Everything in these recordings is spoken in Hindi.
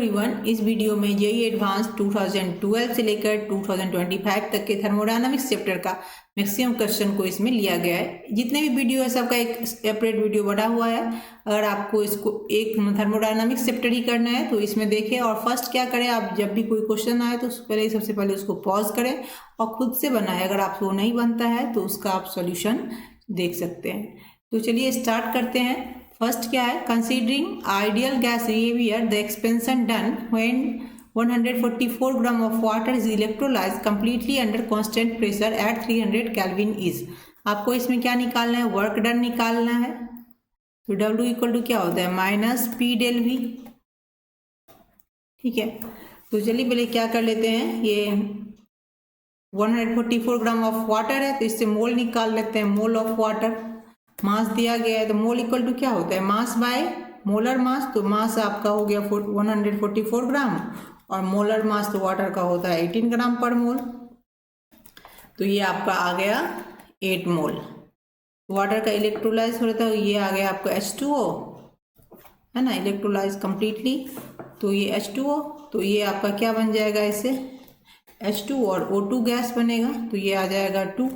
एवरीवन, इस वीडियो में जेईई एडवांस 2012 से लेकर 2025 तक के थर्मोडायनामिक्स चैप्टर का मैक्सिमम क्वेश्चन को इसमें लिया गया है। जितने भी वीडियो है सबका एक सेपरेट वीडियो बना हुआ है। अगर आपको इसको एक थर्मोडायनामिक्स चैप्टर ही करना है तो इसमें देखें और फर्स्ट क्या करें, आप जब भी कोई क्वेश्चन आए तो पहले सबसे पहले उसको पॉज करें और खुद से बनाएं। अगर आपको नहीं बनता है तो उसका आप सॉल्यूशन देख सकते हैं। तो चलिए स्टार्ट करते हैं। फर्स्ट क्या है, considering ideal gas behaviour the expansion done when 144 gram of water is electrolysed completely under constant pressure at 300 kelvin is. आपको इसमें क्या निकालना है, वर्क डन निकालना है। तो W इक्वल टू क्या होता है, माइनस पी डेल वी। ठीक है, तो चलिए पहले क्या कर लेते हैं, ये 144 ग्राम ऑफ वाटर है तो इससे मोल निकाल लेते हैं। मोल ऑफ वाटर, मास दिया गया है तो मोल इक्वल टू क्या होता है, मास बाय मोलर मास। तो मास आपका हो गया 144 ग्राम और मोलर मास तो वाटर का होता है 18 ग्राम पर मोल। तो ये आपका आ गया 8 मोल। वाटर का इलेक्ट्रोलाइज हो रहा था, ये आ गया आपका H2O है ना, इलेक्ट्रोलाइज कंप्लीटली। तो ये H2O, तो ये आपका क्या बन जाएगा, इससे H2 और O2 गैस बनेगा। तो ये आ जाएगा 2,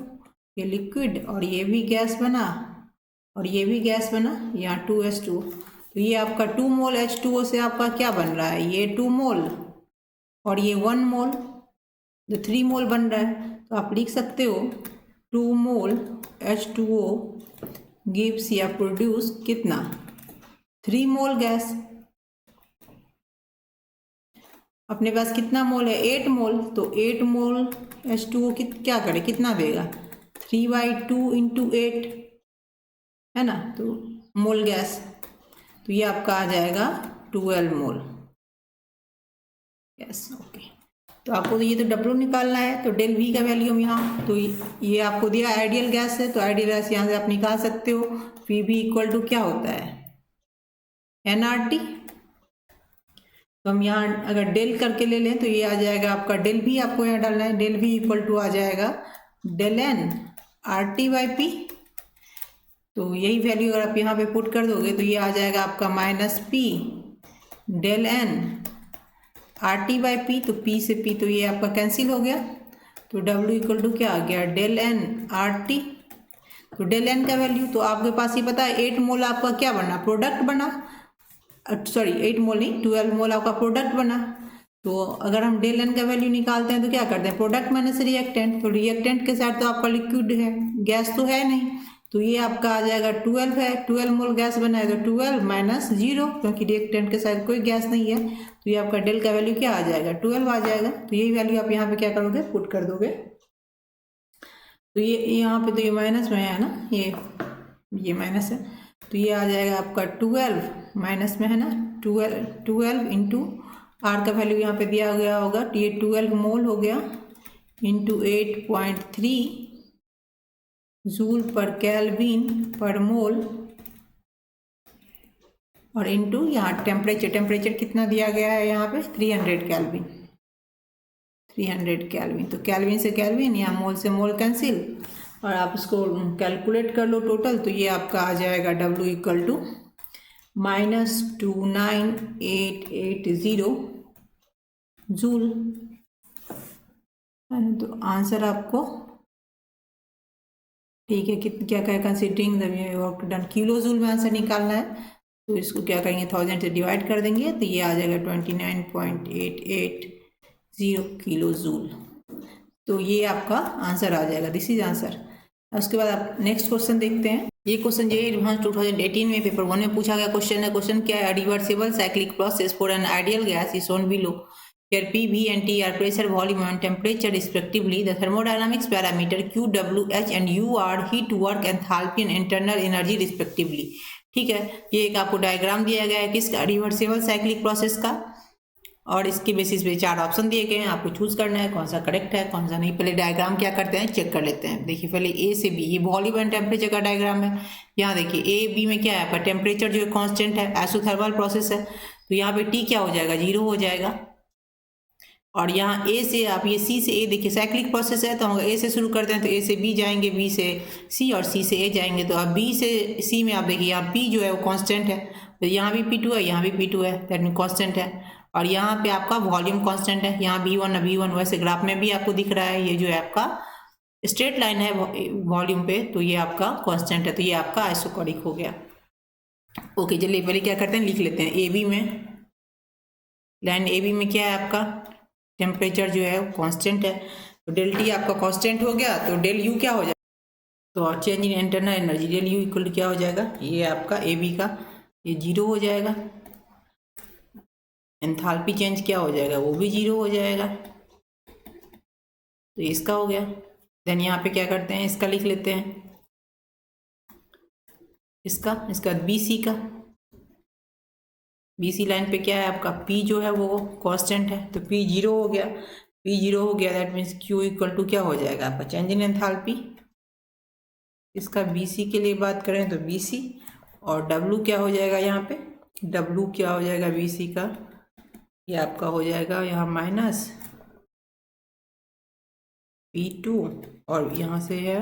ये लिक्विड और ये भी गैस बना और ये भी गैस बना, यहाँ 2H2O। तो ये आपका 2 मोल H2O से आपका क्या बन रहा है, ये 2 मोल और ये 1 मोल, जो 3 मोल बन रहा है। तो आप लिख सकते हो 2 मोल H2O गिव्स या प्रोड्यूस कितना, 3 मोल गैस। अपने पास कितना मोल है, 8 मोल। तो 8 मोल H2O क्या करे, कितना देगा, 3/2 इंटू 8 है ना, तो मोल गैस। तो ये आपका आ जाएगा 12 मोल गैस। ओके, तो आपको तो ये तो W निकालना है, तो डेल V का वैल्यू हम यहाँ, तो ये आपको दिया आइडियल गैस है तो आइडियल गैस यहाँ से आप निकाल सकते हो। PV इक्वल टू क्या होता है, nRT। तो हम यहाँ अगर डेल करके ले लें तो ये आ जाएगा आपका डेल V, आपको यहाँ डालना है। डेल V इक्वल टू आ जाएगा डेल N RT/P। तो यही वैल्यू अगर आप यहाँ पे पुट कर दोगे तो ये आ जाएगा आपका minus P del N RT/P। तो P से P तो ये आपका कैंसिल हो गया। तो W इक्वल टू क्या आ गया, डेल N RT। तो डेल N का वैल्यू तो आपके पास ही पता है, 8 मोल आपका क्या बना, प्रोडक्ट बना, सॉरी 8 मोल नहीं 12 मोल आपका प्रोडक्ट बना। तो अगर हम डेल N का वैल्यू निकालते हैं तो क्या करते हैं, प्रोडक्ट माइनस रिएक्टेंट। तो रिएक्टेंट के साथ तो आपका लिक्विड है, गैस तो है नहीं। तो ये आपका आ जाएगा 12 है, 12 मोल गैस बना है तो 12 माइनस 0, क्योंकि रिएक्टेंट के साथ कोई गैस नहीं है। तो ये आपका डेल का वैल्यू क्या आ जाएगा, 12 आ जाएगा। तो यही वैल्यू आप यहाँ पे क्या करोगे, पुट कर दोगे। तो ये यहाँ पे तो ये माइनस में है ना, ये माइनस है, तो ये आ जाएगा आपका 12 माइनस में है ना, 12 इंटू R का वैल्यू यहाँ पे दिया गया होगा, ये 12 मोल हो गया इंटू 8.3 जूल पर केल्विन पर मोल और इंटू यहाँ टेम्परेचर कितना दिया गया है यहाँ पे, 300 केल्विन। 300 केल्विन, तो केल्विन से केल्विन, यहाँ मोल से मोल कैंसिल और आप इसको कैलकुलेट कर लो टोटल। तो ये आपका आ जाएगा W equal to minus 29880 joule. तो आंसर आपको ठीक है, क्या क्या considering work done, kilo joule में आंसर निकालना है। तो इसको क्या करेंगे, 1000 से डिवाइड कर देंगे तो ये आ जाएगा 29.880 किलो जूल। तो ये आपका आंसर आ जाएगा, दिस इज आंसर। उसके बाद आप नेक्स्ट क्वेश्चन देखते हैं। ये क्वेश्चन जेईई एडवांस 2018 में पेपर 1 में पूछा गया क्वेश्चन है। क्वेश्चन क्या है, reversible cyclic process for an ideal gas is shown below, where P, V and T are pressure, volume and temperature respectively. The thermodynamics parameter Q, W, H and U are heat, work, enthalpy and internal energy respectively. ठीक है, ये एक आपको डायग्राम दिया गया है किसका, रिवर्सिबल साइक्लिक प्रोसेस का, और इसके बेसिस पे 4 ऑप्शन दिए गए हैं, आपको चूज करना है कौन सा करेक्ट है कौन सा नहीं। पहले डायग्राम क्या करते हैं, चेक कर लेते हैं। देखिए पहले A से B, ये वॉल्यूम एंड टेम्परेचर का डायग्राम है। यहाँ देखिए A, B में क्या है आपका, टेम्परेचर जो है कॉन्स्टेंट है, आइसोथर्मल प्रोसेस है, तो यहाँ पे T क्या हो जाएगा, 0 हो जाएगा। और यहाँ A से आप ये C से A, देखिए साइक्लिक प्रोसेस है तो हम A से शुरू करते हैं तो A से B जाएंगे, B से C और C से A जाएंगे। तो अब B से C में आप देखिए यहाँ P जो है वो कांस्टेंट है, तो यहाँ भी P2 है, यहाँ भी P2 है, दैट मीन कांस्टेंट है। और यहाँ पे आपका वॉल्यूम कांस्टेंट है, यहाँ V1 वैसे ग्राफ में भी आपको दिख रहा है, ये जो है आपका स्ट्रेट लाइन है वॉल्यूम पे, तो ये आपका कांस्टेंट है, तो ये आपका आइसोकोरिक हो गया। ओके, चलिए पहले क्या करते हैं, लिख लेते हैं। AB में, लाइन AB में क्या है आपका टेम्परेचर जो है कांस्टेंट है, तो डेल T आपका कांस्टेंट हो गया, तो डेल U क्या हो जाएगा, तो change in internal energy del U equal to क्या हो जाएगा, ये आपका AB का ये 0 हो जाएगा। एंथैल्पी चेंज क्या हो जाएगा, वो भी 0 हो जाएगा, तो इसका हो गया। देन यहाँ पे क्या करते हैं, इसका लिख लेते हैं, इसका BC का, BC लाइन पे क्या है आपका P जो है वो कांस्टेंट है, तो P 0 हो गया, P 0 हो गया, that means Q equal to क्या हो जाएगा आपका चेंज इन एंथैल्पी। इसका BC के लिए बात करें तो BC, और W क्या हो जाएगा, यहाँ पे W क्या हो जाएगा BC का, ये आपका हो जाएगा यहाँ माइनस P2, और यहाँ से है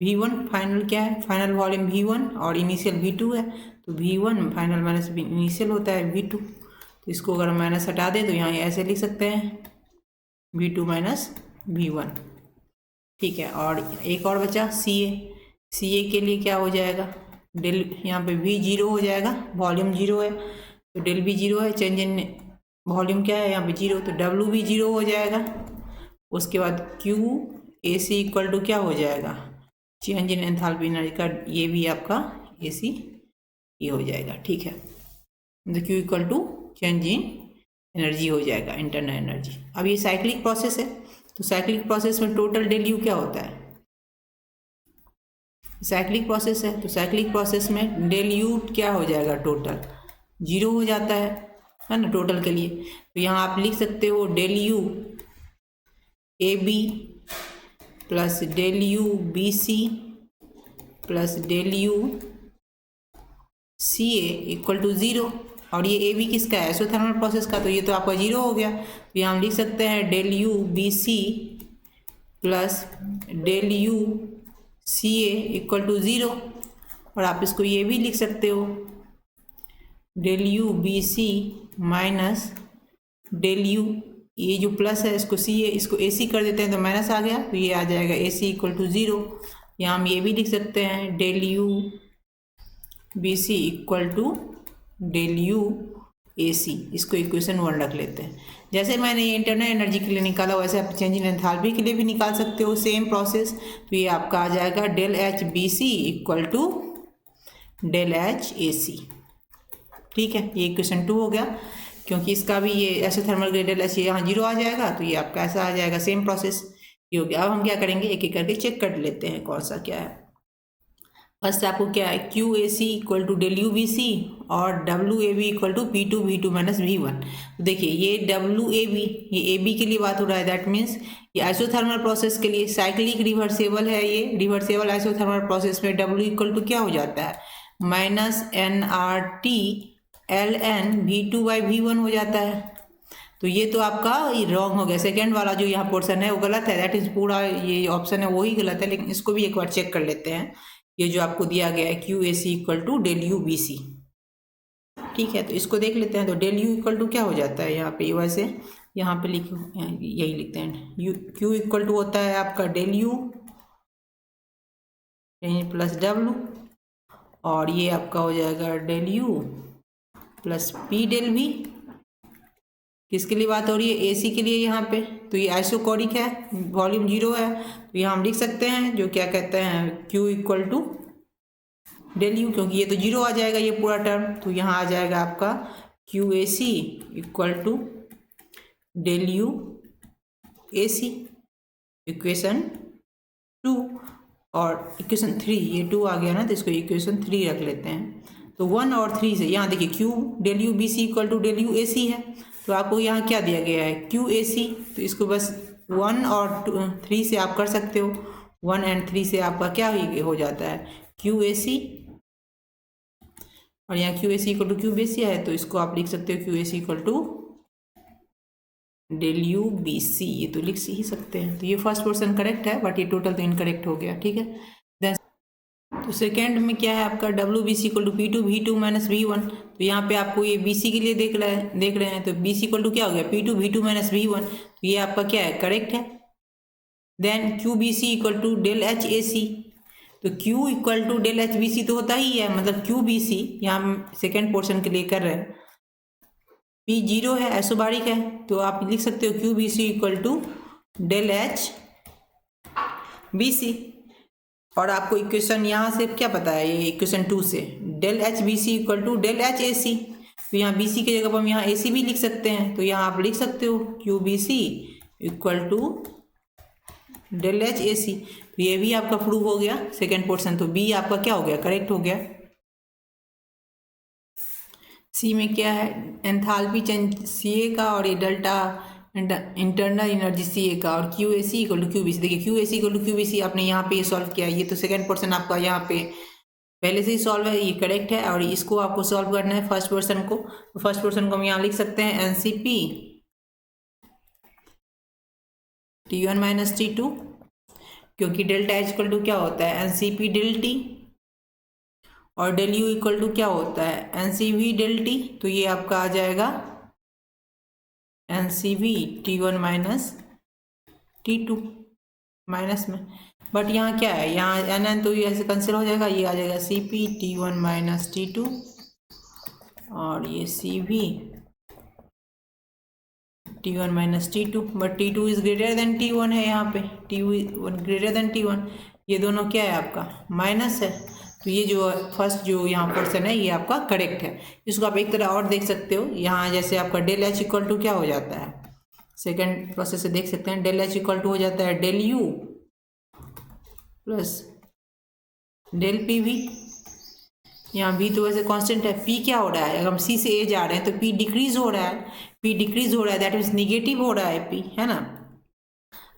V1, फाइनल क्या है, फाइनल वॉल्यूम V1 और इनिशियल V2 है, तो V1 फाइनल माइनस इनिशियल होता है V2, तो इसको अगर माइनस हटा दें तो यहाँ ऐसे लिख सकते हैं V2 माइनस V1, ठीक है। और एक और बचा CA के लिए क्या हो जाएगा, डेल यहाँ पे V 0 हो जाएगा, वॉल्यूम 0 है, तो डेल भी 0 है, चेंज इन वॉल्यूम क्या है यहाँ पे 0, तो W भी 0 हो जाएगा। उसके बाद QAC इक्वल टू क्या हो जाएगा, चेंज इन एंथैल्पी एनर्जी का, ये भी आपका AC ये हो जाएगा, ठीक है। तो Q equal to change in energy हो जाएगा, इंटरनल एनर्जी। अब ये साइक्लिक प्रोसेस है, तो साइक्लिक प्रोसेस में टोटल डेल U क्या होता है, साइक्लिक प्रोसेस है, तो साइक्लिक प्रोसेस में डेल U क्या हो जाएगा, टोटल 0 हो जाता है ना टोटल के लिए। तो यहाँ आप लिख सकते हो del U AB plus del U BC plus del U CA equal to 0, और ये AB किसका है, आइसोथर्मल प्रोसेस का, तो ये तो आपका 0 हो गया, तो यहाँ हम लिख सकते हैं del U BC plus del U CA equal to 0, और आप इसको ये भी लिख सकते हो del U BC minus del U, ये जो प्लस है इसको CA इसको AC कर देते हैं तो माइनस आ गया, तो ये आ जाएगा AC इक्वल टू 0। यहाँ हम ये भी लिख सकते हैं del U BC equal to del U AC, इसको इक्वेशन 1 रख लेते हैं। जैसे मैंने ये इंटरनल एनर्जी के लिए निकाला वैसे आप चेंज इन एंथैल्पी के लिए भी निकाल सकते हो, सेम प्रोसेस। तो ये आपका आ जाएगा del H BC equal to del H AC, ठीक है। ये इक्वेशन 2 हो गया, क्योंकि इसका भी ये ऐसे थर्मल ग्रेडियल ऐसे यहाँ 0 आ जाएगा, तो ये आपका ऐसा आ जाएगा, सेम प्रोसेस ये हो गया। अब हम क्या करेंगे, एक एक करके चेक कर लेते हैं कौन सा क्या है। फर्स्ट आपको क्या है, QAC equal to del UBC और WAB equal to P2 V2 minus V1। तो देखिए ये WAB ये AB के लिए बात हो रहा है, दैट मीन्स ये आइसोथर्मल प्रोसेस के लिए साइक्लिक रिवर्सेबल है, ये रिवर्सेबल आइसोथर्मल प्रोसेस में W इक्वल टू क्या हो जाता है, minus NRT ln V2 by V1 हो जाता है। तो ये तो आपका रॉन्ग हो गया, सेकेंड वाला जो यहाँ पोर्शन है वो गलत है, दैट इज पूरा ये ऑप्शन है वही गलत है, लेकिन इसको भी एक बार चेक कर लेते हैं। ये जो आपको दिया गया है QAC equal to del UBC, ठीक है, तो इसको देख लेते हैं। तो डेल U इक्वल टू क्या हो जाता है यहाँ पे, वैसे यहाँ पे यही लिखते हैं, Q इक्वल टू होता है आपका डेल U प्लस W, और ये आपका हो जाएगा del U plus P del V। किसके लिए बात हो रही है, AC के लिए यहाँ पे, तो ये आइसोकोरिक है, वॉल्यूम 0 है, तो यहाँ हम लिख सकते हैं जो क्या कहते हैं Q equal to del U, क्योंकि ये तो 0 आ जाएगा ये पूरा टर्म, तो यहाँ आ जाएगा आपका QAC equal to del U AC, equation 2। और इक्वेशन 3, ये 2 आ गया ना, तो इसको इक्वेशन 3 रख लेते हैं। तो 1 और 3 से यहाँ देखिए Q del U BC equal to del U AC है, तो आपको यहाँ क्या दिया गया है QAC, तो इसको बस 1 और 3 से आप कर सकते हो, 1 और 3 से आपका क्या हो जाता है QAC, और यहाँ QAC इक्वल टू QBC है, तो इसको आप लिख सकते हो QAC equal to del UBC, ये तो लिख ही सकते हैं। तो ये फर्स्ट पोर्शन करेक्ट है, बट ये टोटल तो इनकरेक्ट हो गया, ठीक है। तो सेकेंड में क्या है आपका W B C equal to P two V two minus V one. तो यहाँ पे आपको ये बी सी के लिए देख रहे हैं, तो बी सी इक्वल टू क्या हो गया P two V two minus V one. तो ये आपका क्या है, करेक्ट है। Then Q B C equal to del H A C. तो Q equal to del H B C तो होता ही है, मतलब क्यू बी सी यहाँ हम सेकेंड पोर्शन के लिए कर रहे हैं। P जीरो है, ऐसोबारिक है, तो आप लिख सकते हो Q B C equal to del H B C. और आपको इक्वेशन यहाँ से क्या पता है, ये इक्वेशन 2 से del H B C equal to del H A C. तो यहाँ बी सी की जगह पर हम यहाँ ए सी भी लिख सकते हैं। तो यहाँ आप लिख सकते हो Q B C equal to del H A C. तो ये भी आपका प्रूव हो गया सेकेंड पोर्शन। तो बी आपका क्या हो गया, करेक्ट हो गया। सी में क्या है, एंथैल्पी चेंज सी ए का और ये delta internal energy C A का, और Q A C equal to Q B C. देखिए Q A C equal to Q B C आपने यहाँ पे ये सॉल्व किया, ये तो सेकेंड पोर्शन आपका यहाँ पे पहले से ही सॉल्व है, ये करेक्ट है। और इसको आपको सॉल्व करना है फर्स्ट पोर्शन को। तो फर्स्ट पोर्शन को हम यहाँ लिख सकते हैं N C P T one minus T two, क्योंकि डेल्टा एच इक्वल टू क्या होता है N C P del T, और डेल यू इक्वल टू क्या होता है N C V del T. तो ये आपका आ जाएगा N C V T one minus T two minus में। बट यहाँ क्या है, यहाँ एन एन तो ये ऐसे कैंसिल हो जाएगा, ये आ जाएगा C P T one minus T two, और ये C V T one minus T two. But T two is greater than T one है, यहाँ पे T one greater than T one, ये दोनों क्या है आपका माइनस है। तो ये जो फर्स्ट जो यहाँ पोर्शन है ये आपका करेक्ट है। इसको आप एक तरह और देख सकते हो, यहाँ जैसे आपका डेल एच इक्वल टू क्या हो जाता है, सेकेंड प्रोसेस से देख सकते हैं, डेल एच इक्वल टू हो जाता है del U plus del P V. यहाँ भी तो वैसे कांस्टेंट है, पी क्या हो रहा है, अगर हम सी से ए जा रहे हैं तो पी डिक्रीज हो रहा है, पी डिक्रीज हो रहा है दैट मीन्स निगेटिव हो रहा है पी, है ना।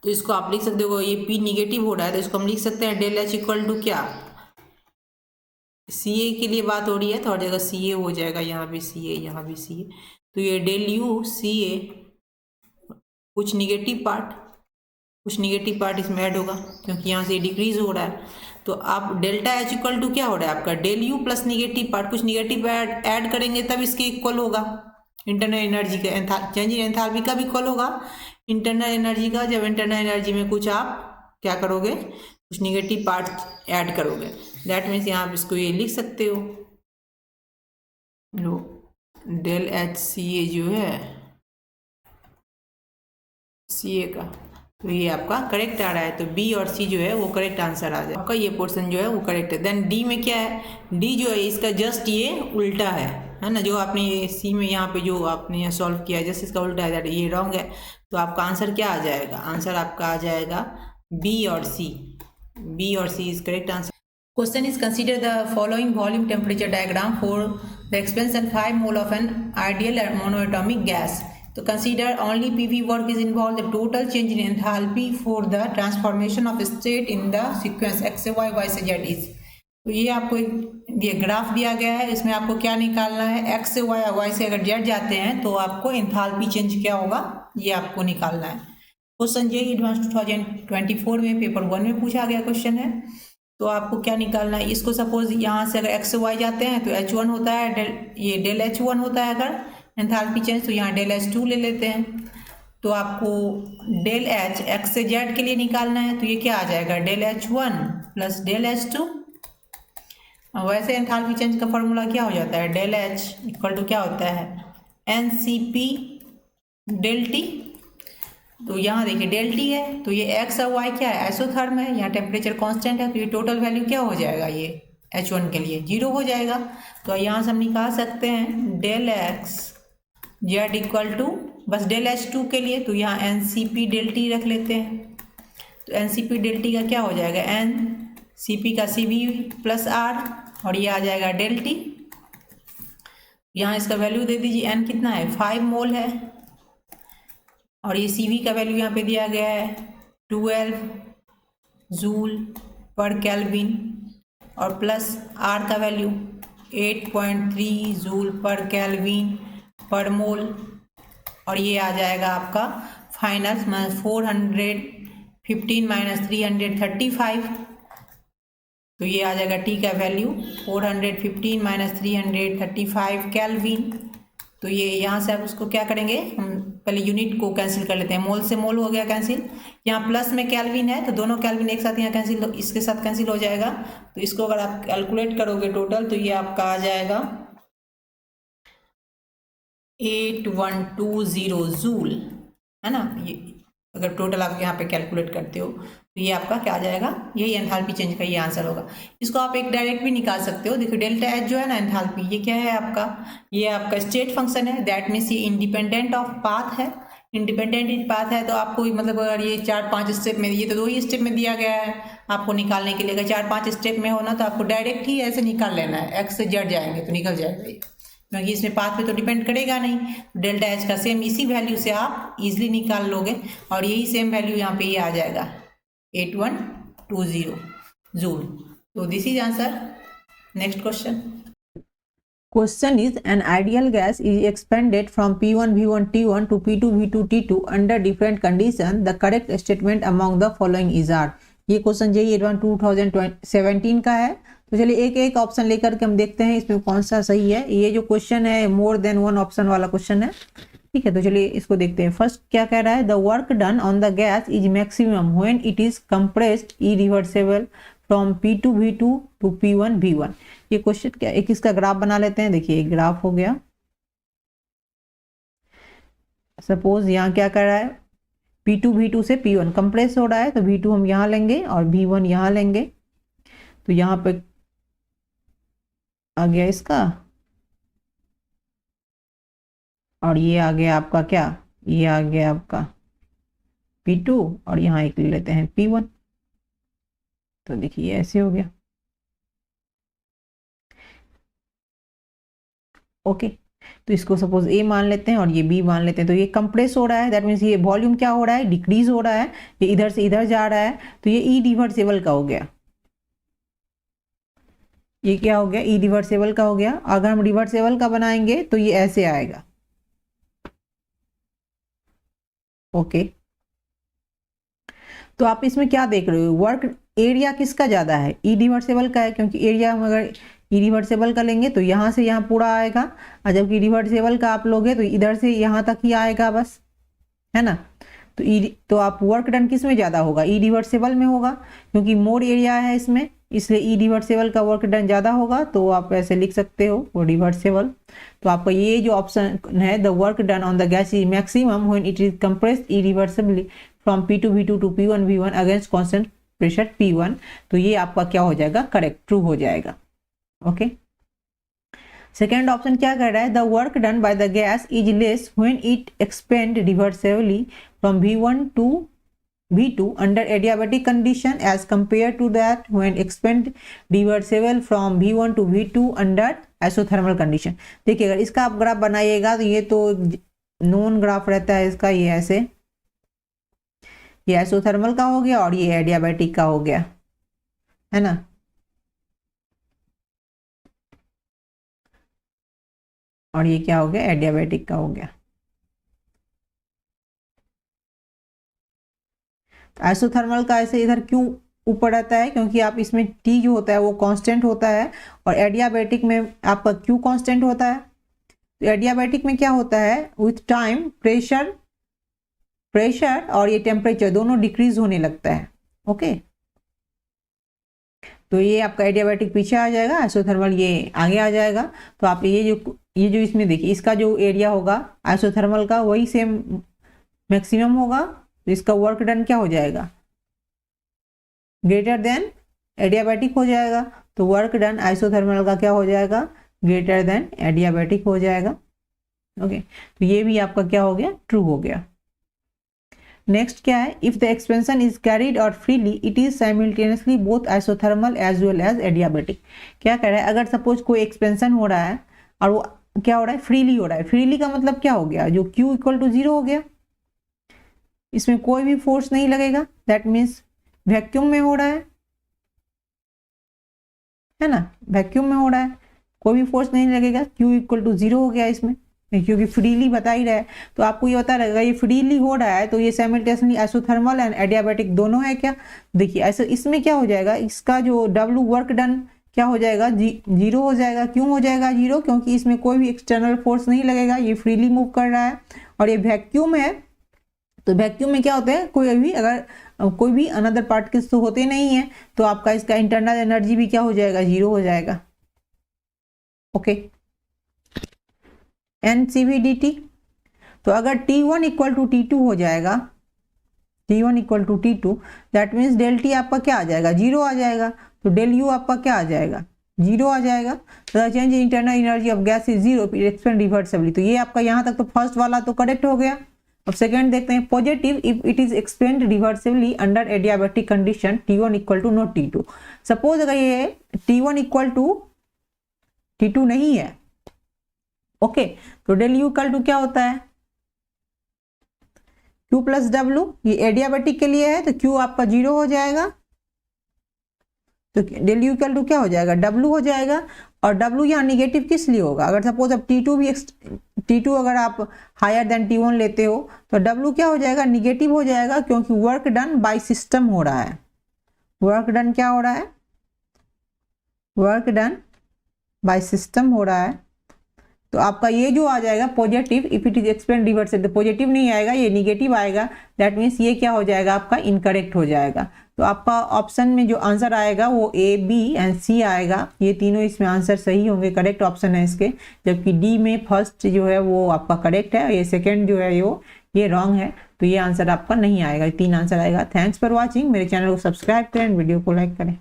तो इसको आप लिख सकते हो, ये पी निगेटिव हो रहा है तो इसको हम लिख सकते हैं डेल एच इक्वल टू क्या, सी ए के लिए बात हो रही है तो हर जगह सी ए हो जाएगा, यहाँ भी सी ए यहाँ भी सी ए। तो ये डेल यू सी ए, कुछ निगेटिव पार्ट इसमें ऐड होगा क्योंकि यहाँ से डिक्रीज हो रहा है। तो आप डेल्टा एच इक्वल टू क्या हो रहा है आपका del U plus negative part, कुछ निगेटिव ऐड करेंगे तब इसके इक्वल होगा इंटरनल एनर्जी का, चेंज इन एंथैल्पी का भी इक्वल होगा इंटरनल एनर्जी का। जब इंटरनल एनर्जी में कुछ आप क्या करोगे, कुछ निगेटिव पार्ट ऐड करोगे, दैट मीन्स यहाँ आप इसको ये लिख सकते हो लो डेल एच सी ए जो है सी ए का, तो ये आपका करेक्ट आ रहा है। तो बी और सी जो है वो करेक्ट आंसर आ जाए, आपका ये पोर्शन जो है वो करेक्ट है। देन डी में क्या है, डी जो है इसका जस्ट ये उल्टा है ना, जो आपने ये सी में यहाँ पे जो आपने यहाँ सॉल्व किया है जस्ट इसका उल्टा है, दैट ये रॉन्ग है। तो आपका आंसर क्या आ जाएगा, आंसर आपका आ जाएगा बी और सी, बी और C is correct answer. Question is consider the following volume temperature diagram for the expansion 5 mole of an ideal monoatomic gas. So consider only PV work is involved. The total change in enthalpy for the transformation of state in the sequence x y y से z is. तो ये आपको ये ग्राफ दिया गया है, इसमें आपको क्या निकालना है, x से y y से अगर z जाते हैं तो आपको एंथैल्पी चेंज क्या होगा ये आपको निकालना है। क्वेश्चन जेईई एडवांस 2024 में पेपर 1 में पूछा गया क्वेश्चन है। तो आपको क्या निकालना है, इसको सपोज यहाँ से अगर x से y जाते हैं तो h1 होता है, ये डेल h1 होता है अगर एंथैल्पी चेंज, तो यहाँ डेल h2 ले लेते हैं। तो आपको डेल h x से z के लिए निकालना है, तो ये क्या आ जाएगा del h1 plus del h2। वैसे एंथैल्पी चेंज का फॉर्मूला क्या हो जाता है, डेल h इक्वल टू क्या होता है N C P del T. तो यहाँ देखिए डेल टी है, तो ये x और y क्या है आइसोथर्म है, यहाँ टेम्परेचर कांस्टेंट है, तो ये टोटल वैल्यू क्या हो जाएगा, ये h1 के लिए 0 हो जाएगा। तो यहाँ से हम निकाल सकते हैं del x z equal to बस डेल h2 के लिए, तो यहाँ N C P del T रख लेते हैं। तो N C P del T का क्या हो जाएगा एन सी पी का सी वी प्लस आर, और ये आ जाएगा डेल टी। यहाँ इसका वैल्यू दे दीजिए, एन कितना है 5 मोल है, और ये सी वी का वैल्यू यहाँ पे दिया गया है 12 जूल पर केल्विन, और प्लस आर का वैल्यू 8.3 जूल पर केल्विन पर मोल, और ये आ जाएगा आपका फाइनल 415 माइनस 335 तो ये आ जाएगा टी का वैल्यू 415 माइनस 335 केल्विन। तो ये यहाँ से आप उसको क्या करेंगे, हम पहले यूनिट को कैंसिल कर लेते हैं। मोल से मोल हो गया कैंसिल, यहाँ प्लस में केल्विन है तो दोनों केल्विन एक साथ यहाँ कैंसिल, इसके साथ कैंसिल हो जाएगा। तो इसको अगर आप कैलकुलेट करोगे टोटल तो ये आपका आ जाएगा 8120 जूल, है ना। ये अगर टोटल आप यहाँ पे कैलकुलेट करते हो तो ये आपका क्या आ जाएगा, यही एंथैल्पी चेंज का ये आंसर होगा। इसको आप एक डायरेक्ट भी निकाल सकते हो। देखो डेल्टा एच जो है ना एंथैल्पी, ये क्या है आपका, ये आपका स्टेट फंक्शन है। दैट मीन्स ये इंडिपेंडेंट ऑफ पाथ है। इंडिपेंडेंट पाथ है तो आपको मतलब अगर ये 4-5 स्टेप में, ये तो 2 ही स्टेप में दिया गया है आपको निकालने के लिए। अगर 4-5 स्टेप में होना तो आपको डायरेक्ट ही ऐसे निकाल लेना है, एक्स से जेड जाएंगे तो निकल जाएगा ये, क्योंकि इसमें पाथ पे तो डिपेंड करेगा नहीं। डेल्टा एच का सेम इसी वैल्यू से आप इजीली निकाल लोगे और यही सेम वैल्यू यहाँ पे ये आ जाएगा 8120 जूल। तो this is answer. Next question. Question is, an ideal gas is expanded from P1 V1 T1 to P2 V2 T2 under different conditions. The correct statement among the following is are। ये क्वेश्चन JEE एडवांस 2017 का है। तो चलिए एक एक ऑप्शन लेकर के हम देखते हैं इसमें कौन सा सही है। ये जो क्वेश्चन है मोर देन वन ऑप्शन वाला क्वेश्चन है, ठीक है। तो चलिए इसको देखते हैं। फर्स्ट क्या कह रहा है, the work done on the gas is maximum when it is compressed irreversible फ्रॉम P2 V2 to P1 V1। ये क्वेश्चन क्या, एक इसका ग्राफ बना लेते हैं। देखिए एक ग्राफ हो गया। सपोज यहाँ क्या कर रहा है, P2 V2 से P1 कंप्रेस हो रहा है तो V2 हम यहाँ लेंगे और V1 यहाँ लेंगे। तो यहाँ पे आ गया इसका, और ये आ गया आपका क्या, ये आ गया आपका P2 और यहाँ एक ले लेते हैं P1। तो देखिए ऐसे हो गया, ओके। तो इसको सपोज ए मान लेते हैं और ये बी मान लेते हैं। तो ये कंप्रेस हो रहा है, दैट मीन्स ये वॉल्यूम क्या हो रहा है, डिक्रीज हो रहा है। ये इधर से इधर जा रहा है तो ये इरिवर्सिबल का हो गया। ये क्या हो गया, इरिवर्सिबल का हो गया। अगर हम रिवर्सिबल का बनाएंगे तो ये ऐसे आएगा, ओके। तो आप इसमें क्या देख रहे हो, वर्क एरिया किसका ज्यादा है, इरिवर्सिबल का है, क्योंकि एरिया हम अगर इरिवर्सिबल का लेंगे तो यहाँ से यहाँ पूरा आएगा, और जबकि रिवर्सिबल का आप लोगे तो इधर से यहाँ तक ही आएगा बस, है ना। तो आप वर्क डन किस में ज़्यादा होगा, इरिवर्सिबल में होगा, क्योंकि मोर एरिया है इसमें, इसलिए इरिवर्सिबल का वर्क डन ज़्यादा होगा। तो आप ऐसे लिख सकते हो वो रिवर्सिबल। तो आपका ये जो ऑप्शन है, the work done on the gas is maximum when it is compressed irreversibly फ्रॉम P2 V2 to P1 V1 against constant pressure P1। तो ये आपका क्या हो जाएगा, करेक्ट, ट्रू हो जाएगा, ओके। सेकेंड ऑप्शन क्या कर रहा है, the work done by the gas is less when it expand reversibly फ्रॉम V1 to V2 under adiabatic condition as compared to that when expand reversible from V1 to V2 under isothermal condition। देखिए अगर इसका आप ग्राफ बनाइएगा तो ये तो नॉन ग्राफ रहता है इसका, ये ऐसे, ये आइसोथर्मल का हो गया और ये एडियाबैटिक का हो गया, है ना। और ये क्या हो गया, एडियाबैटिक का हो गया। आइसोथर्मल का ऐसे इधर क्यों ऊपर रहता है, क्योंकि आप इसमें T जो होता है वो कांस्टेंट होता है, और एडियाबैटिक में आपका Q कांस्टेंट होता है। तो एडियाबैटिक में क्या होता है, विथ टाइम प्रेशर और ये टेम्परेचर दोनों डिक्रीज होने लगता है, ओके। तो ये आपका एडियाबैटिक पीछे आ जाएगा, आइसोथर्मल ये आगे आ जाएगा। तो आप ये जो इसमें देखिए, इसका जो एरिया होगा आइसोथर्मल का वही सेम मैक्सिमम होगा। तो इसका वर्क डन क्या हो जाएगा, ग्रेटर देन एडियाबैटिक हो जाएगा। तो वर्क डन आइसोथर्मल का क्या हो जाएगा, ग्रेटर देन एडियाबैटिक हो जाएगा, ओके। तो ये भी आपका क्या हो गया, ट्रू हो गया। नेक्स्ट क्या है, if the expansion is carried out freely it is simultaneously both isothermal as well as adiabatic. क्या कह रहा है, अगर सपोज कोई एक्सपेंशन हो रहा है और वो क्या हो रहा है, फ्रीली हो रहा है। फ्रीली का मतलब क्या हो गया, जो Q इक्वल टू 0 हो गया, इसमें कोई भी फोर्स नहीं लगेगा, दैट मीन्स वैक्यूम में हो रहा है ना, वैक्यूम में हो रहा है, कोई भी फोर्स नहीं लगेगा, Q इक्वल टू 0 हो गया इसमें, क्योंकि फ्रीली बता ही रहा है, तो आपको ये बता रहेगा ये फ्रीली हो रहा है तो ये साइमल्टेनियसली आइसोथर्मल एंड एडियाबैटिक दोनों है क्या। देखिए ऐसे इसमें क्या हो जाएगा, इसका जो W वर्क डन क्या हो जाएगा, जीरो हो जाएगा। क्यों हो जाएगा जीरो, क्योंकि इसमें कोई भी एक्सटर्नल फोर्स नहीं लगेगा, ये फ्रीली मूव कर रहा है और ये वैक्यूम है। तो वैक्यूम में क्या होता है, कोई भी अनदर पार्टिकल्स तो होते नहीं है, तो आपका इसका इंटरनल एनर्जी भी क्या हो जाएगा, जीरो हो जाएगा। Okay, NCV/dt। तो अगर T1 इक्वल टू T2 हो जाएगा, T1 equal to T2, that means del T आपका क्या आ जाएगा, जीरो आ जाएगा। तो डेल U आपका क्या आ जाएगा, जीरो आ जाएगा। तो change in internal energy of gas is zero, expand reversibly. तो ये आपका यहाँ तक तो फर्स्ट वाला तो करेक्ट हो गया। अब सेकंड देखते हैं, positive if it is expand reversibly under adiabatic condition T1 equal to not T2। Suppose अगर ये T1 इक्वल टू T2 नहीं है, ओके, तो डेल U इक्वल टू क्या होता है, Q प्लस W। ये एडियाबैटिक के लिए है तो Q आपका जीरो हो जाएगा, तो डेल U इक्वल टू क्या हो जाएगा, W हो जाएगा। और W यहाँ निगेटिव किस लिए होगा, अगर सपोज अब T2 अगर आप हायर देन T1 लेते हो तो W क्या हो जाएगा, निगेटिव हो जाएगा, क्योंकि वर्क डन बाय सिस्टम हो रहा है। वर्क डन क्या हो रहा है, वर्क डन बाय सिस्टम हो रहा है। तो आपका ये जो आ जाएगा positive if it is expand reversible, तो पॉजिटिव नहीं आएगा, ये निगेटिव आएगा। दैट मीन्स ये क्या हो जाएगा, आपका इनकरेक्ट हो जाएगा। तो आपका ऑप्शन में जो आंसर आएगा वो A, B एंड C आएगा। ये तीनों इसमें आंसर सही होंगे, करेक्ट ऑप्शन है इसके। जबकि D में फर्स्ट जो है वो आपका करेक्ट है, ये सेकेंड जो है ये रॉन्ग है। तो ये आंसर आपका नहीं आएगा, तीन आंसर आएगा। Thanks for watching. मेरे चैनल को सब्सक्राइब करें, वीडियो को लाइक करें।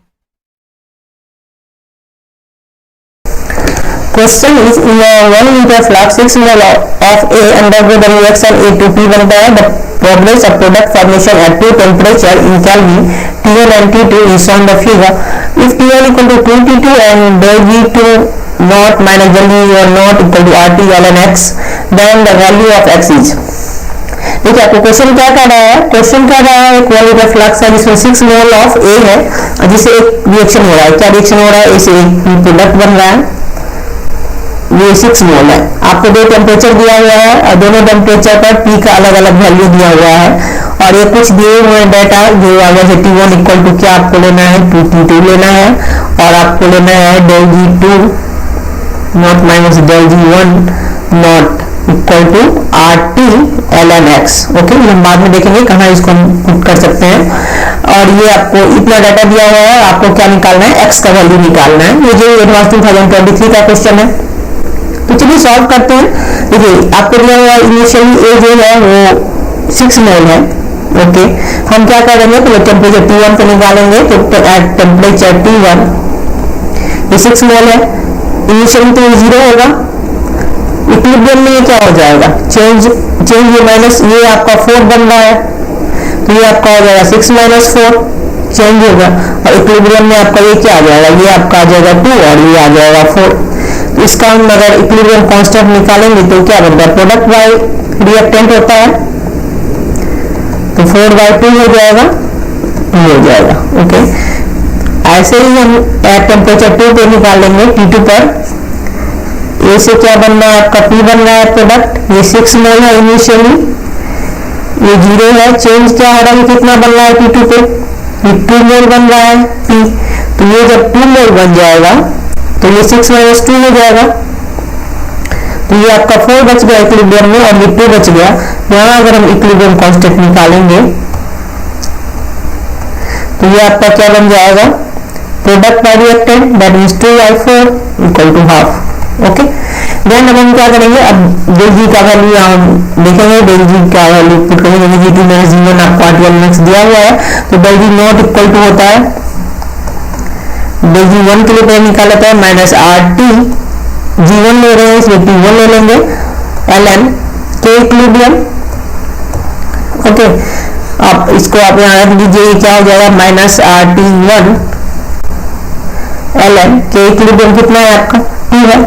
Question is, in a 1 liter flask 6 mol of A undergo the reaction A to P बनता है. The progress of product formation at two temperature in Kelvin T1 and T2 is on the figure. If T1 equal to 2 T2 and del V2 naught minus del V or naught equal to RT ln x, then the value of x is. देखिए आपको क्वेश्चन क्या कर रहा है, क्वेश्चन कर रहा है एक 1 लीटर फ्लक्स है जिसमें 6 मोल ऑफ A है और जिससे एक रिएक्शन हो रहा है। क्या रिएक्शन हो रहा है, इसे एक प्रोडक्ट बन रहा है, ये 6 मोल है। आपको दो टेम्परेचर दिया हुआ है और दोनों टेम्परेचर पर P का अलग अलग वैल्यू दिया हुआ है और ये कुछ दिए हुए डाटा जो अगर से T1 इक्वल टू क्या आपको लेना है, 2 T2 लेना है और आपको लेना है del G2 naught minus del G1 naught equal to RT ln x। Okay, हम बाद में देखेंगे कहाँ इसको हम पुट कर सकते हैं। और ये आपको इतना डाटा दिया हुआ है, आपको क्या निकालना है, x का वैल्यू निकालना है। ये जो एडवांस 2023 का क्वेश्चन है, तो चलिए सॉल्व करते हैं। देखिए आपको दिया हुआ इनिशियली ए जो है वो 6 मोल है। ओके, हम क्या करेंगे, तो टेम्परेचर T1 पे निकालेंगे। तो एट टेम्परेचर T1 ये 6 मोल है, इनिशियली तो ये 0 होगा, इक्विलिब्रियम में ये क्या हो जाएगा, चेंज ये माइनस, ये आपका 4 बन रहा है तो ये आपका हो जाएगा 6 माइनस 4 चेंज होगा और इक्विलिब्रियम में आपका ये क्या आ जाएगा, ये आपका आ जाएगा 2 और ये आ जाएगा 4। तो इसका हम अगर इक्विलिब्रियम कांस्टेंट निकालेंगे तो क्या बनता है, प्रोडक्ट बाय रिएक्टेंट होता है, तो 4/2 हो जाएगा, 2 हो जाएगा। ओके, ऐसे ही हम टेम्परेचर 2 पे निकालेंगे, T2 पर ए से क्या बन रहा है, आपका P बन रहा है प्रोडक्ट, ये 6 मोल है इनिशियली, ये 0 है, चेंज क्या हो रहा है, कितना बन रहा है T2 पे, ये 2 मोल बन रहा है P। तो ये जब 2 मोल बन जाएगा तो ये 6 माइनस 2 हो जाएगा, तो ये आपका 4 बच गया इक्विलिब्रियम में और ये 2 बच गया। यहाँ अगर हम इक्विलिब्रियम कांस्टेंट निकालेंगे तो ये आपका क्या बन जाएगा, product by reactant that means 2/4 equal to half. Okay, then अब हम क्या करेंगे, अब डेल जी का वैल्यू हम देखेंगे, डेल जी का वैल्यू पुट करेंगे। G2 माइनस G1 आपको RT ln x दिया हुआ है, तो del G naught equal to होता है, डेल G1 के लिए पहले निकाल लेते हैं माइनस RT, G1 ले रहे हैं इसलिए T1 ले लेंगे ln k इक्विलिब्रियम। ओके, आप इसको आप यहाँ रख दीजिए, क्या हो जाएगा minus RT1 ln k equilibrium कितना है आपका 2 है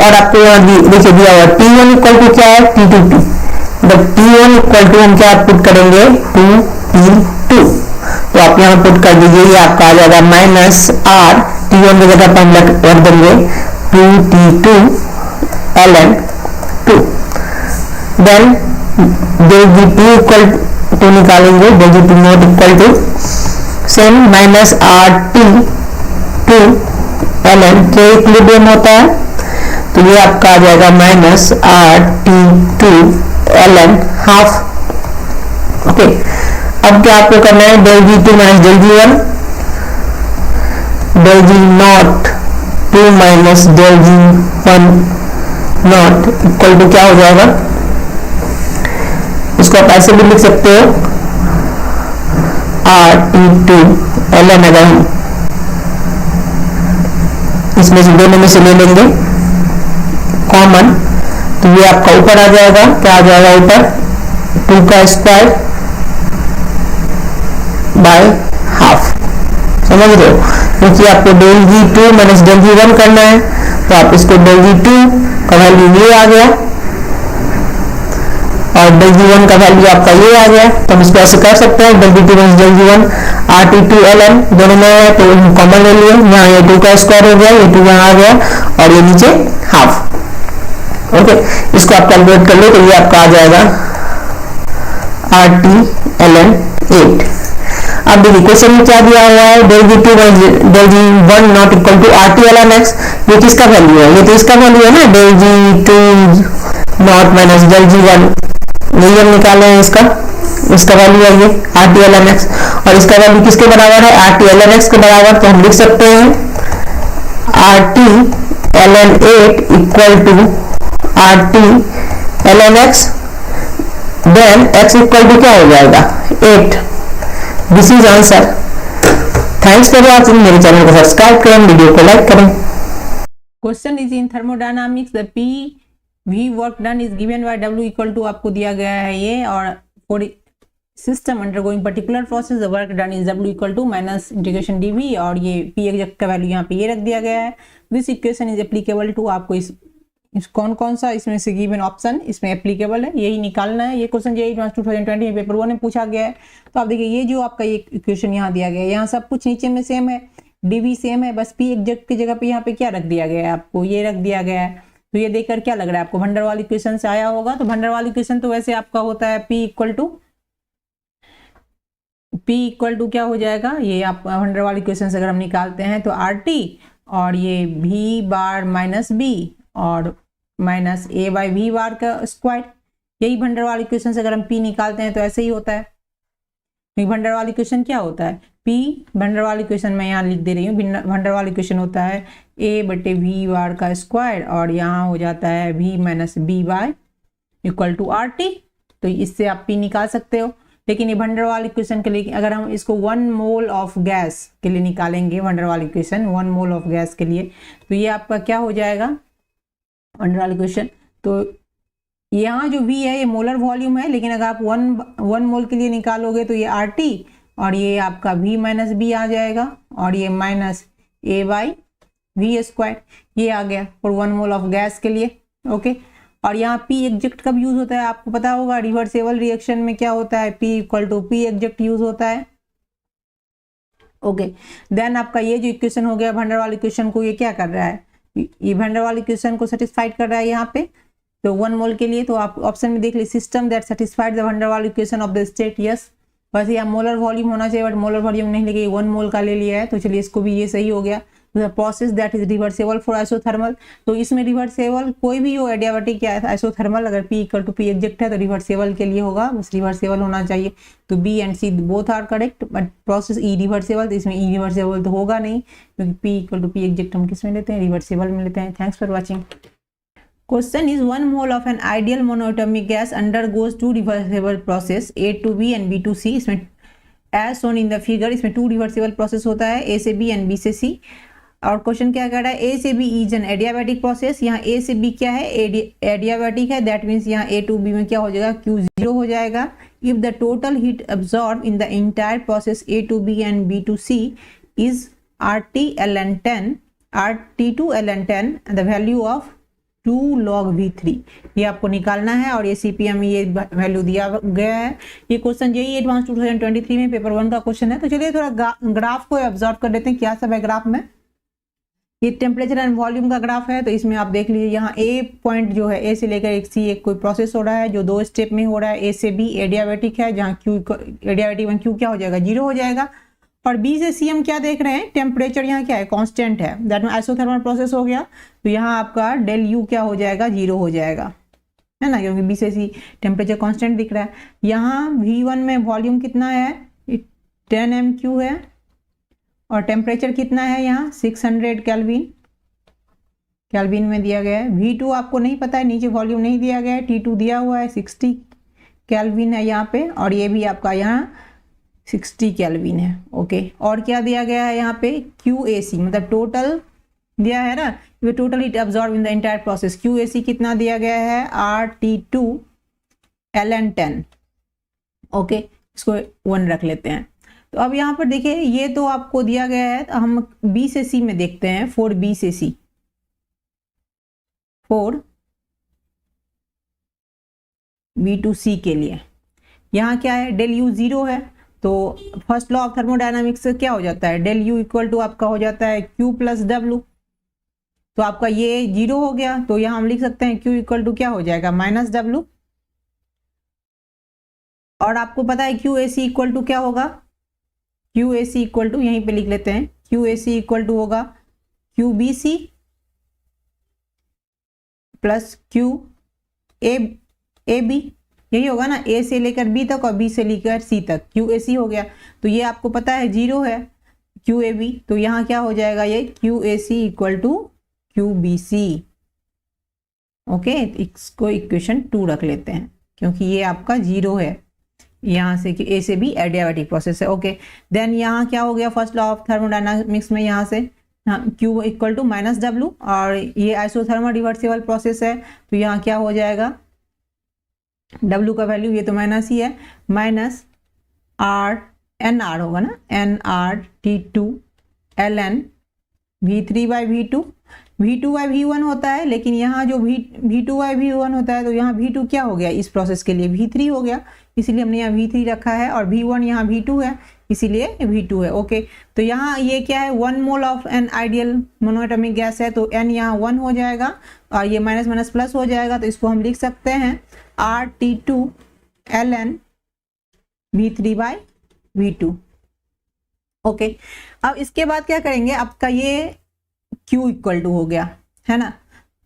और आपको यहाँ देखिए दिया हुआ T1 इक्वल टू क्या है, T2T। जब T1 इक्वल टू हम क्या पुट करेंगे, 2T2, तो आप यहाँ पुट कर दीजिए, ये आपका आ जाएगा माइनस R, T1 की जगह पर हम रख देंगे 2T2 ln 2। Then del G2 equal to निकालेंगे, del G2 naught equal to same minus RT two ln के इक्विलिब्रियम होता है, तो ये आपका आ जाएगा minus RT two ln half. Okay, अब क्या आपको करना है, del G2 minus del G1, del G naught 2 minus del G1 naught equal to क्या हो जाएगा, इसको आप ऐसे भी लिख सकते हो RT2 ln, अगर हम इसमें से दोनों में से ले लेंगे कॉमन, तो ये आपका ऊपर आ जाएगा, क्या आ जाएगा ऊपर 2 का स्क्वायर बाय हाफ। समझ रहे हो, क्योंकि आपको del G2 minus del G1 करना है, तो आप इसको del G2 का वैल्यू ये आ गया और del G1 का वैल्यू आपका ये आ गया, तो हम इसको ऐसे कर सकते हैं del G2 minus del G1 RT2 ln, दोनों में है तो कॉमन ले लिए, यहाँ ये 2 का स्क्वायर हो गया, ये 2 यहाँ आ गया और ये नीचे हाफ। ओके, इसको आप कैलकुलेट कर लो तो ये आपका आ जाएगा RT ln 8। अब देखिए क्वेश्चन में क्या दिया हुआ है, del G2 del G1 naught equal to RT ln x, ये किसका वैल्यू है, ये तो इसका वैल्यू है ना, del G2 naught minus del G1, यही हम निकाले हैं, इसका वैल्यू है ये RT ln x, और इसका वैल्यू किसके बराबर है, RT ln x के बराबर, तो हम लिख सकते हैं RT ln 8 equal to RT ln x, then x equal to क्या हो जाएगा 8। This is answer. Thanks for watching, मेरे चैनल को सब्सक्राइब करें, वीडियो को लाइक करें। Question is in thermodynamics, the P V work done is given by W equal to आपको दिया गया है ये, और for system undergoing particular process the work done is W equal to minus integration dV, और ये P एग्जैक्ट का वैल्यू यहाँ पे ये रख दिया गया है। This equation is applicable to, आपको इस कौन सा इसमें से गिवन ऑप्शन इसमें एप्लीकेबल है यही निकालना है। ये क्वेश्चन JEE 2020 में पेपर 1 में पूछा गया है। तो आप देखिए ये जो आपका ये इक्वेशन यहाँ दिया गया है, यहाँ सब कुछ नीचे में सेम है, dV सेम है, बस P एग्जैक्ट की जगह पे यहाँ पे क्या रख दिया गया है, आपको ये रख दिया गया है। तो ये देखकर क्या लग रहा है आपको, भंडर वाली इक्वेशन से आया होगा। तो भंडर वाली इक्वेशन तो वैसे आपका होता है P इक्वल टू क्या हो जाएगा, ये आप भंडर वाली इक्वेशन से अगर हम निकालते हैं तो RT और ये V बार माइनस B और माइनस A बाई V बार का स्क्वायर, यही भंडर वाली इक्वेशन से अगर हम P निकालते हैं तो ऐसे ही होता है। भंडर वाली इक्वेशन क्या होता है, P भंडर वाली इक्वेशन मैं यहाँ लिख दे रही हूँ, भंडर वाली इक्वेशन होता है A बटे V बार का स्क्वायर और यहाँ हो जाता है V minus B by equal to RT। तो इससे आप P निकाल सकते हो। लेकिन ये भंडर वाली इक्वेशन के लिए अगर हम इसको 1 मोल ऑफ गैस के लिए निकालेंगे, भंडर वाली इक्वेशन 1 मोल ऑफ गैस के लिए, तो ये आपका क्या हो जाएगा भंडर वाली इक्वेशन। तो यहाँ जो V है ये मोलर वॉल्यूम है, लेकिन अगर आप 1 मोल के लिए निकालोगे तो ये RT और ये आपका V माइनस B आ जाएगा और ये minus A by V square, ये आ गया फॉर 1 मोल ऑफ गैस के लिए। ओके, और यहाँ P एग्जैक्ट कब यूज होता है आपको पता होगा, रिवर्सेबल रिएक्शन में क्या होता है, P equal to P exact use होता है। ओके, देन आपका ये जो इक्वेशन हो गया भंडर वाली इक्वेशन को ये क्या कर रहा है, ये भंडर वाली इक्वेशन को सेटिस्फाइड कर रहा है यहाँ पे। तो 1 मोल के लिए तो आप ऑप्शन में देख लीजिए, सिस्टम दैट सेटिस्फाइड द भंडर वाली equation of the state, yes. बस यहाँ मोलर वॉल्यूम होना चाहिए, बट मोलर वॉल्यूम नहीं लेके 1 मोल का ले लिया है, तो चलिए इसको भी ये सही हो गया। Process that is reversible for isothermal, तो इसमें रिवर्सेबल कोई भी हो, एडियाबैटिक या आइसोथर्मल, अगर P equal to P exact है तो रिवर्सेबल के लिए होगा, बस रिवर्सेबल होना चाहिए। तो B and C both are correct, but process irreversible, तो इसमें इरिवर्सेबल तो होगा नहीं, क्योंकि P equal to P exact हम किस में लेते हैं, रिवर्सेबल में लेते हैं। Thanks for watching. Question is 1 mole of an ideal monoatomic gas undergoes 2 reversible process A to B and B to C। इसमें as shown in the figure, इसमें 2 reversible process होता है, A से B and B से C। और क्वेश्चन क्या कह रहा है, A से B is an adiabatic process. यहाँ A से B क्या है, एडियाबैटिक है, दैट मीन्स यहाँ A टू B में क्या हो जाएगा, Q 0 हो जाएगा। If the total heat absorb in the entire process A to B and B to C is RT ln 10, RT2 ln 10, the value of 2 log V3, ये आपको निकालना है। और ये CPM में ये वैल्यू दिया गया है। ये क्वेश्चन JEE एडवांस 2023 में पेपर 1 का क्वेश्चन है। तो चलिए थोड़ा ग्राफ को ऑब्जर्व कर लेते हैं, क्या सब है ग्राफ में। ये टेम्परेचर एंड वॉल्यूम का ग्राफ है। तो इसमें आप देख लीजिए यहाँ ए पॉइंट जो है, ए से लेकर एक सी एक कोई प्रोसेस हो रहा है जो 2 स्टेप में हो रहा है। ए से बी एडियाबैटिक है, जहाँ क्यू एडियाबैटिक में क्यू क्या हो जाएगा, 0 हो जाएगा। और बी से सी हम क्या देख रहे हैं, टेम्परेचर यहाँ क्या है, कांस्टेंट है, दैट मीन आइसोथर्मल प्रोसेस हो गया। तो यहाँ आपका डेल यू क्या हो जाएगा, 0 हो जाएगा, है ना, क्योंकि बी से सी टेम्परेचर कांस्टेंट दिख रहा है। यहाँ V1 में वॉल्यूम कितना है, 10 MQ है, और टेम्परेचर कितना है यहाँ 600 केल्विन में दिया गया है। V2 आपको नहीं पता है, नीचे वॉल्यूम नहीं दिया गया है, T2 दिया हुआ है 60 केल्विन है यहाँ पे, और ये भी आपका यहाँ 60 केल्विन है। ओके, और क्या दिया गया है यहाँ पे, QAC मतलब टोटल दिया है ना, ये total heat absorb in the entire process. QAC कितना दिया गया है, RT2 ln10। ओके, इसको 1 रख लेते हैं। तो अब यहाँ पर देखिए ये तो आपको दिया गया है, तो हम B से C में देखते हैं, 4B से C, 4B2C के लिए यहाँ क्या है, डेल यू 0 है। तो फर्स्ट लॉ ऑफ थर्मोडायनामिक्स से क्या हो जाता है, डेल यू इक्वल टू आपका हो जाता है Q प्लस W। तो आपका ये 0 हो गया, तो यहाँ हम लिख सकते हैं Q इक्वल टू क्या हो जाएगा, माइनस W। और आपको पता है QAC इक्वल टू क्या होगा, QAC इक्वल टू यहीं पे लिख लेते हैं, QAC इक्वल टू होगा QBC प्लस QAB, यही होगा ना, A से लेकर B तक और B से लेकर C तक, QAC हो गया। तो ये आपको पता है 0 है QAB, तो यहाँ क्या हो जाएगा, ये QAC equal to QBC। Okay, इसको इक्वेशन 2 रख लेते हैं, क्योंकि ये आपका 0 है यहाँ से, कि A से B एडियाबैटिक प्रोसेस है। ओके, देन यहाँ क्या हो गया, फर्स्ट लॉ ऑफ थर्मोडायनामिक्स में यहाँ से Q equal to minus W, और ये आइसोथर्मल रिवर्सिबल प्रोसेस है, तो यहाँ क्या हो जाएगा, W का वैल्यू ये तो माइनस ही है, माइनस NR होगा ना, NRT2 ln V3/V2, V2/V1 होता है, लेकिन यहाँ जो V2/V1 होता है, तो यहाँ V2 क्या हो गया, इस प्रोसेस के लिए V3 हो गया, इसीलिए हमने यहाँ V3 रखा है, और V1 यहाँ V2 है, इसीलिए V2 है। ओके, तो यहाँ ये क्या है, 1 mole of an ideal monoatomic gas है, तो N यहाँ 1 हो जाएगा, और ये माइनस माइनस प्लस हो जाएगा, तो इसको हम लिख सकते हैं RT2 ln V3/V2। ओके, अब इसके बाद क्या करेंगे, आपका ये Q इक्वल टू हो गया, है ना,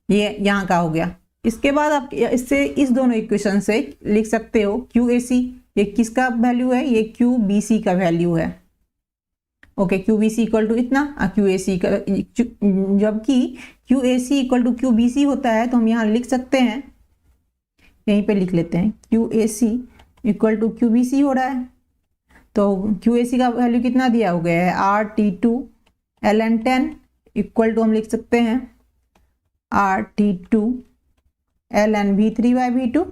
ये यहाँ का हो गया। इसके बाद आप इससे इस दोनों इक्वेशन से लिख सकते हो QAC, ये किसका वैल्यू है, ये QBC का वैल्यू है। ओके, QBC इक्वल टू इतना, QAC का, जबकि QAC इक्वल टू QBC होता है, तो हम यहाँ लिख सकते हैं, यहीं पे लिख लेते हैं, QAC इक्वल टू QBC हो रहा है। तो QAC का वैल्यू कितना दिया हो गया है, RT2 ln10 इक्वल टू हम लिख सकते हैं RT2 ln V3/V2।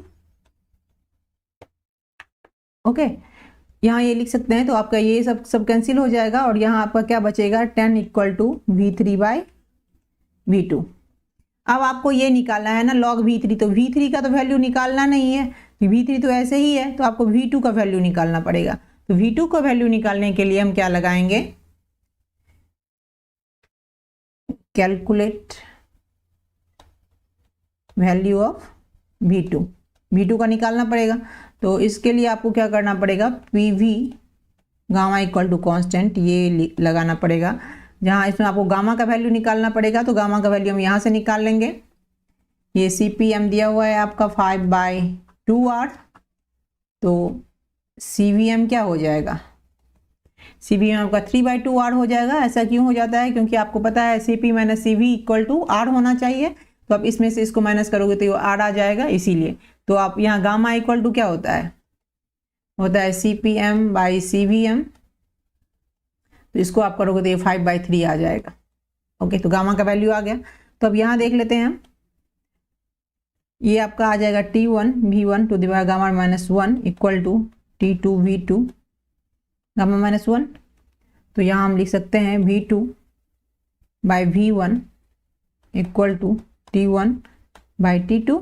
ओके, यहाँ ये लिख सकते हैं, तो आपका ये सब कैंसिल हो जाएगा, और यहाँ आपका क्या बचेगा, 10 इक्वल टू V3/V2। अब आपको ये निकालना है ना log V3, तो V3 का तो वैल्यू निकालना नहीं है, V3 तो ऐसे ही है, तो आपको V2 का वैल्यू निकालना पड़ेगा। तो V2 का वैल्यू निकालने के लिए हम क्या लगाएंगे, कैलकुलेट वैल्यू ऑफ V2 का निकालना पड़ेगा। तो इसके लिए आपको क्या करना पड़ेगा, PV gamma equal to constant, ये लगाना पड़ेगा, जहाँ इसमें आपको गामा का वैल्यू निकालना पड़ेगा। तो गामा का वैल्यू हम यहाँ से निकाल लेंगे, ये CPM दिया हुआ है आपका 5/2R, तो CVM क्या हो जाएगा, CVM आपका 3/2R हो जाएगा। ऐसा क्यों हो जाता है, क्योंकि आपको पता है CP minus CV equal to R होना चाहिए, तो आप इसमें से इसको माइनस करोगे तो ये R आ जाएगा, इसीलिए। तो आप यहाँ गामा इक्वल टू क्या होता है CPM/CVM, तो इसको आप करोगे तो ये 5/3 आ जाएगा। ओके, तो गामा का वैल्यू आ गया। तो अब यहाँ देख लेते हैं हम, ये आपका आ जाएगा T1 V1 to the power gamma minus 1 equal to T2 V2 gamma minus 1। तो यहाँ हम लिख सकते हैं V2/V1 equal to T1/T2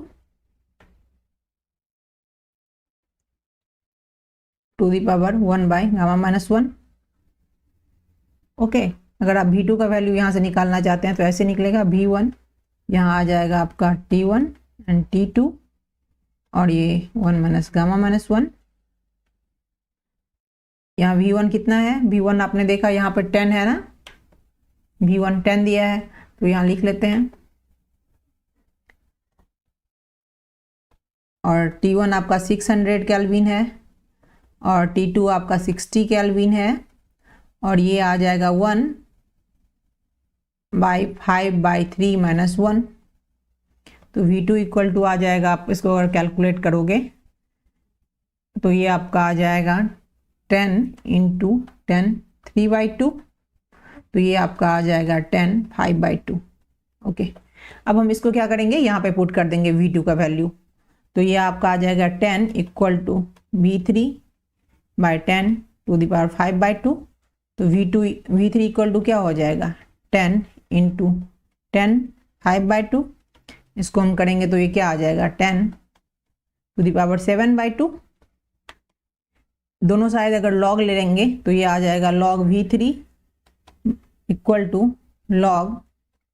to the power 1 by gamma minus 1। Okay, अगर आप V2 का वैल्यू यहाँ से निकालना चाहते हैं तो ऐसे निकलेगा, V1 यहाँ आ जाएगा आपका T1 एंड T2 और ये 1 माइनस गामा माइनस 1। यहाँ V1 कितना है, V1 आपने देखा यहाँ पर 10 है ना, V1 10 दिया है, तो यहाँ लिख लेते हैं। और T1 आपका 600 केल्विन है और T2 आपका 60 केल्विन है और ये आ जाएगा 1/5/3 माइनस 1। तो V2 इक्वल टू आ जाएगा, आप इसको अगर कैलकुलेट करोगे तो ये आपका आ जाएगा 10 × 10 3/2, तो ये आपका आ जाएगा 10 5/2। ओके, अब हम इसको क्या करेंगे, यहाँ पे पुट कर देंगे V2 का वैल्यू। तो ये आपका आ जाएगा 10 equal to V3/10 to the power 5/2। तो V3 इक्वल टू क्या हो जाएगा, 10 × 10 5/2। इसको हम करेंगे तो ये क्या आ जाएगा, 10 टू द पावर 7/2। दोनों साइड अगर लॉग ले लेंगे तो ये आ जाएगा log V3 equal to log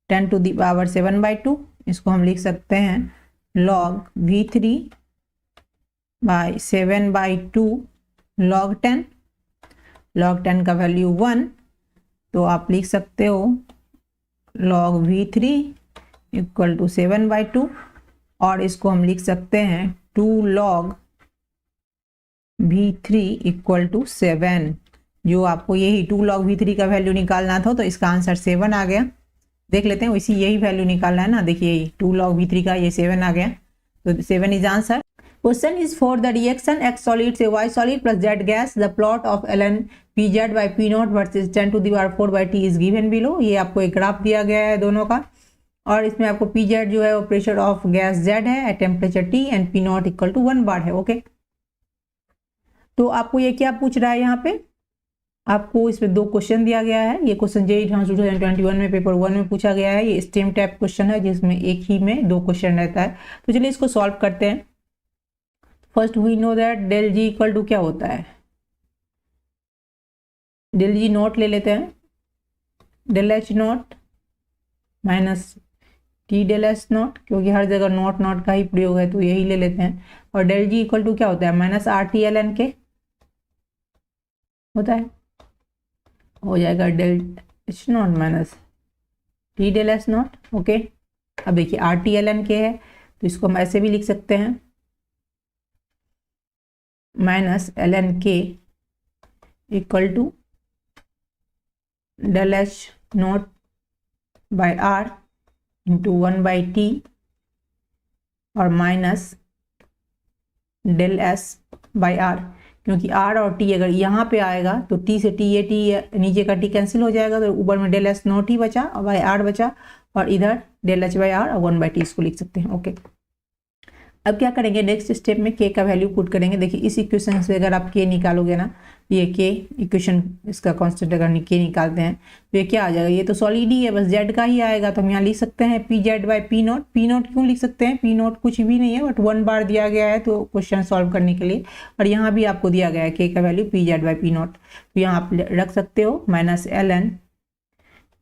10 to the power 7/2। इसको हम लिख सकते हैं log V3/7/2 log 10। log 10 का वैल्यू 1, तो आप लिख सकते हो log V3 इक्वल टू 7/2 और इसको हम लिख सकते हैं 2 log V3 इक्वल टू 7। जो आपको यही 2 log V3 का वैल्यू निकालना था तो इसका आंसर 7 आ गया। देख लेते हैं, इसी यही वैल्यू निकालना है ना, देखिए यही 2 log V3 का ये 7 आ गया, तो 7 is answer. Question is for the reaction X solid से Y solid plus Z gas, the plot of ln PZ/P0 versus 10 to the power 4/T is given below। ये आपको एक ग्राफ दिया गया है दोनों का, और इसमें आपको PZ जो है वो प्रेशर ऑफ गैस Z है at temperature T and P0 equal to 1 bar है। ओके, तो आपको ये क्या पूछ रहा है, यहाँ पे आपको इसमें 2 क्वेश्चन दिया गया है। ये क्वेश्चन JEE 2021 में पेपर 1 में पूछा गया है। ये स्टेम टाइप क्वेश्चन है जिसमें एक ही में 2 क्वेश्चन रहता है। तो चलिए इसको सॉल्व करते हैं। First we know that del G equal to क्या होता है, del G नॉट ले लेते हैं, del H not minus T del S not, क्योंकि हर जगह नॉट नॉट का ही प्रयोग है तो यही ले लेते हैं। और del G इक्वल टू क्या होता है, माइनस RT ln के होता है, हो जाएगा del H not minus T del S not. Okay, अब देखिए RT ln के है तो इसको हम ऐसे भी लिख सकते हैं, माइनस ln के equal to del H naught by R into 1/T और minus del S by R, क्योंकि R और T अगर यहाँ पे आएगा तो T से T, ये T नीचे का T कैंसिल हो जाएगा, तो ऊपर में del S नॉट ही बचा और बाय R बचा, और इधर del H बाय R और 1/T इसको लिख सकते हैं। ओके, अब क्या करेंगे, नेक्स्ट स्टेप में K का वैल्यू पुट करेंगे। देखिए इस इक्वेशन से अगर आप K निकालोगे ना, ये K इक्वेशन इसका कांस्टेंट अगर K निकालते हैं तो ये क्या आ जाएगा, ये तो सॉलिड ही है, बस Z का ही आएगा, तो हम यहाँ लिख सकते हैं PZ/P0। P0 क्यों लिख सकते हैं, P0 कुछ भी नहीं है बट 1 बार दिया गया है तो क्वेश्चन सॉल्व करने के लिए, और यहाँ भी आपको दिया गया है K का वैल्यू PZ/P0, तो यहाँ आप रख सकते हो minus ln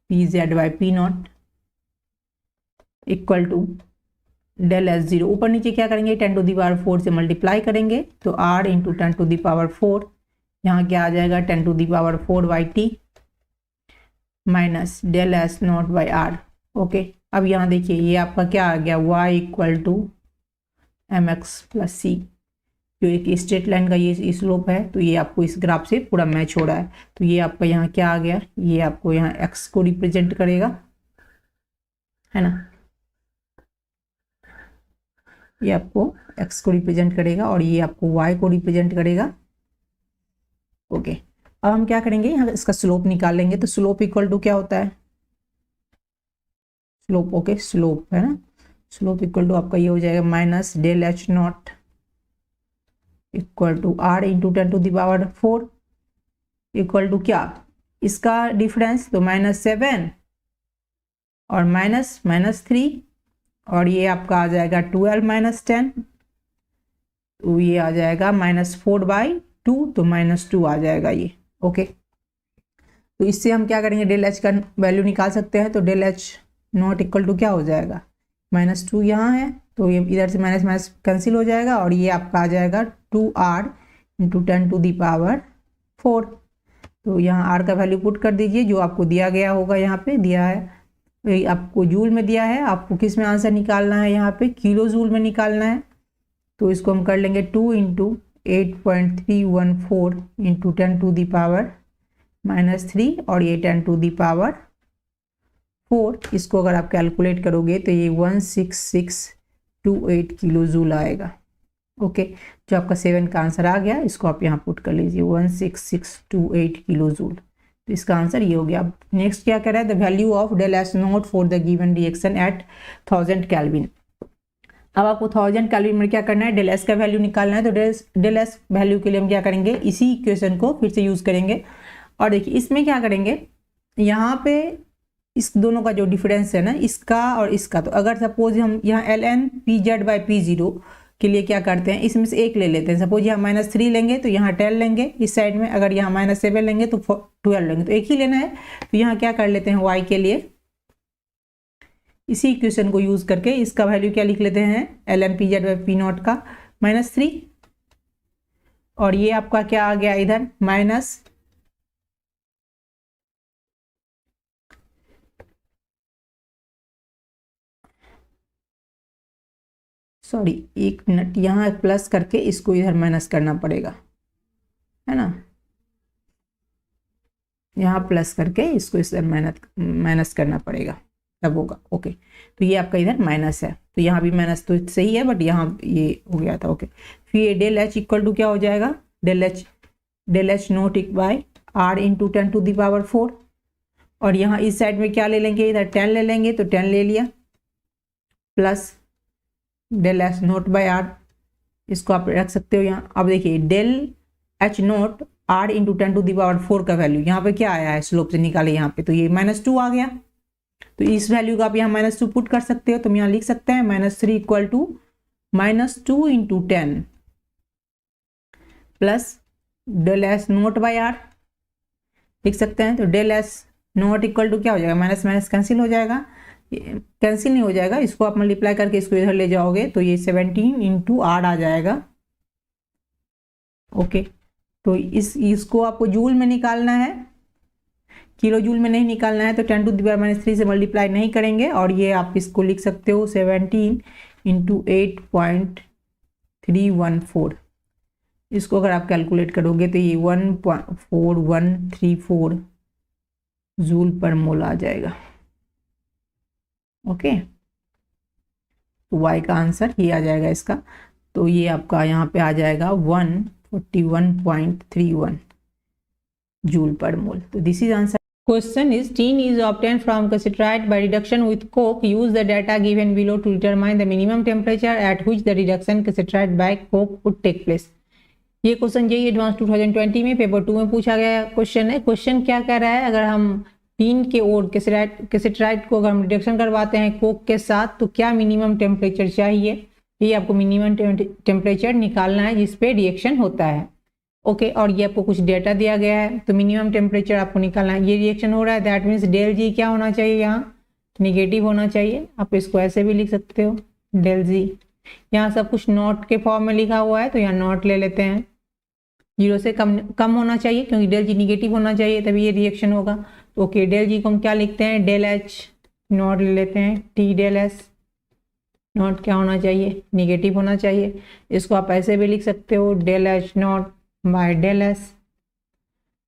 PZ/P0 equal to del S0। ऊपर नीचे क्या करेंगे, 10 टू दी पावर 4 से मल्टीप्लाई करेंगे, तो R into 10 to the power 4, यहाँ क्या आ जाएगा 10 to the power 4/T minus del S naught by R। Okay, अब यहाँ देखिए ये आपका क्या आ गया, y equal to mx plus c, जो एक स्ट्रेट लाइन का ये स्लोप है, तो ये आपको इस ग्राफ से पूरा मैच हो रहा है। तो ये आपका यहाँ क्या आ गया, ये आपको यहाँ x को रिप्रेजेंट करेगा, है ना, ये आपको x को रिप्रेजेंट करेगा और ये आपको y को रिप्रेजेंट करेगा। ओके, अब हम क्या करेंगे, यहाँ इसका स्लोप निकाल लेंगे। तो स्लोप इक्वल टू क्या होता है, स्लोप, ओके स्लोप है ना, स्लोप इक्वल टू आपका ये हो जाएगा minus del H naught equal to R into 10 to the power 4 equal to क्या, इसका डिफरेंस तो -7 और -3, और ये आपका आ जाएगा 12 - 10, तो ये आ जाएगा -4/2, तो -2 आ जाएगा ये। ओके, तो इससे हम क्या करेंगे, डेल एच का वैल्यू निकाल सकते हैं। तो del H naught equal to क्या हो जाएगा, -2 यहाँ है तो ये इधर से माइनस माइनस कैंसिल हो जाएगा और ये आपका आ जाएगा 2r इंटू 10⁴। तो यहाँ r का वैल्यू पुट कर दीजिए जो आपको दिया गया होगा, यहाँ पे दिया है, वही आपको जूल में दिया है, आपको किस में आंसर निकालना है, यहाँ पे किलो जूल में निकालना है। तो इसको हम कर लेंगे 2 इंटू 8.314 इंटू 10⁻³ और ये 10⁻⁴। इसको अगर आप कैलकुलेट करोगे तो ये 16628 किलो जूल आएगा। ओके, जो आपका 7 का आंसर आ गया, इसको आप यहाँ पुट कर लीजिए 16628 किलो जूल। तो इसका आंसर ये हो गया। अब नेक्स्ट क्या कर रहा है, the value of del H naught for the given reaction at 1000 kelvin. अब आपको 1000 केल्विन में क्या करना है, डेल एस का वैल्यू निकालना है। तो डेल एस वैल्यू के लिए हम क्या करेंगे, इसी इक्वेशन को फिर से यूज करेंगे। और देखिए इसमें क्या करेंगे, यहाँ पे इस दोनों का जो डिफरेंस है ना, इसका और इसका, तो अगर सपोज हम यहाँ ln pz/p0 के लिए क्या करते हैं, इसमें से एक ले लेते हैं। सपोज यहाँ -3 लेंगे तो यहाँ 10 लेंगे इस साइड में, अगर यहाँ -7 लेंगे तो 12 लेंगे, तो एक ही लेना है। तो यहाँ क्या कर लेते हैं, y के लिए इसी इक्वेशन को यूज करके इसका वैल्यू क्या लिख लेते हैं, ln pz/p0 का -3, और ये आपका क्या आ गया इधर एक मिनट, यहाँ प्लस करके इसको इधर माइनस करना पड़ेगा, है ना, यहाँ प्लस करके इसको इधर माइनस करना पड़ेगा, तब होगा। ओके, तो ये आपका इधर माइनस है, तो यहाँ भी माइनस तो सही है, बट यहाँ ये हो गया था। ओके, फिर ये डेल एच इक्वल टू क्या हो जाएगा, del H naught by r into 10⁴। और यहाँ इस साइड में क्या ले लेंगे, इधर 10 ले लेंगे, तो 10 ले लिया, plus del H naught by r, इसको आप रख सकते हो यहाँ। अब देखिए del H naught r into 10⁴ का वैल्यू यहाँ पे क्या आया है, स्लोप से निकाले यहाँ पे, तो ये -2 आ गया। तो इस वैल्यू का आप यहाँ -2 पुट कर सकते हो। तो हम यहाँ लिख सकते हैं -3 equal to -2 into 10 plus del H naught by r लिख सकते हैं। तो del H naught equal to क्या हो जाएगा, माइनस माइनस कैंसिल हो जाएगा, कैंसिल नहीं हो जाएगा, इसको आप मल्टीप्लाई करके इसको इधर ले जाओगे तो ये 17 इंटू r आ जाएगा। ओके, तो इसको आपको जूल में निकालना है, किलो जूल में नहीं निकालना है। तो 10⁻³ से मल्टीप्लाई नहीं करेंगे, और ये आप इसको लिख सकते हो 17 इंटू 8.314। इसको अगर आप कैलकुलेट करोगे तो ये 14134 जूल पर मोल आ जाएगा। ओके, तो y का आंसर ये आ जाएगा इसका। तो ये आपका यहाँ पे आ जाएगा 141.31 जूल पर मोल। तो this is answer. Question is, tin is obtained from cassiterite by reduction with coke. Use the data given below to determine the minimum temperature at which the reduction cassiterite by coke would take place. ये क्वेश्चन JEE एडवांस 2020 में पेपर 2 में पूछा गया क्वेश्चन है। क्वेश्चन क्या कह रहा है, अगर हम टीन के और कैसेट्राइट को अगर हम रिडक्शन करवाते हैं कोक के साथ तो क्या मिनिमम टेम्परेचर चाहिए, ये आपको मिनिमम टेम्परेचर निकालना है जिस पे रिएक्शन होता है। ओके, और ये आपको कुछ डेटा दिया गया है, तो मिनिमम टेम्परेचर आपको निकालना है। ये रिएक्शन हो रहा है, दैट मीन्स डेल जी क्या होना चाहिए, यहाँ निगेटिव होना चाहिए। आप इसको ऐसे भी लिख सकते हो, डेल जी। यहाँ सब कुछ नॉट के फॉर्म में लिखा हुआ है, तो यहाँ नॉट ले लेते हैं, 0 से कम होना चाहिए, क्योंकि डेल जी निगेटिव होना चाहिए तभी ये रिएक्शन होगा। तो ओके, डेल जी को हम क्या लिखते हैं, डेल एच नॉट ले लेते हैं, टी डेल एस नॉट क्या होना चाहिए, निगेटिव होना चाहिए। इसको आप ऐसे भी लिख सकते हो, del H naught by del S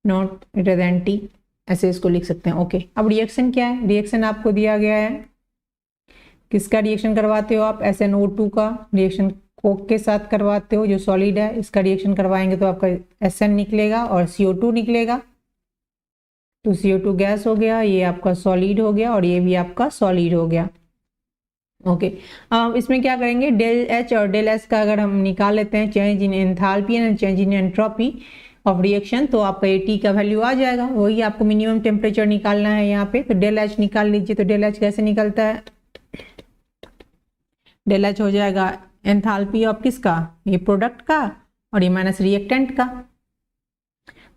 naught greater than T, ऐसे इसको लिख सकते हैं। ओके, अब रिएक्शन क्या है, रिएक्शन आपको दिया गया है, किसका रिएक्शन करवाते हो आप, SnO2 का रिएक्शन कोक के साथ करवाते हो जो सॉलिड है, इसका रिएक्शन करवाएंगे तो आपका SN निकलेगा और CO2 निकलेगा। तो CO2 गैस हो गया, ये आपका सॉलिड हो गया और ये भी आपका सॉलिड हो गया। ओके, अब इसमें क्या करेंगे, डेल एच और डेल एस का अगर हम निकाल लेते हैं, change in enthalpy and change in entropy of reaction, तो आपका ये टी का वैल्यू आ जाएगा। वही आपको मिनिमम टेम्परेचर निकालना है यहाँ पे। तो डेल एच निकाल लीजिए। तो डेल एच कैसे निकलता है, डेल एच हो जाएगा एंथैल्पी ऑफ किसका, ये प्रोडक्ट का, और ये माइनस रिएक्टेंट का।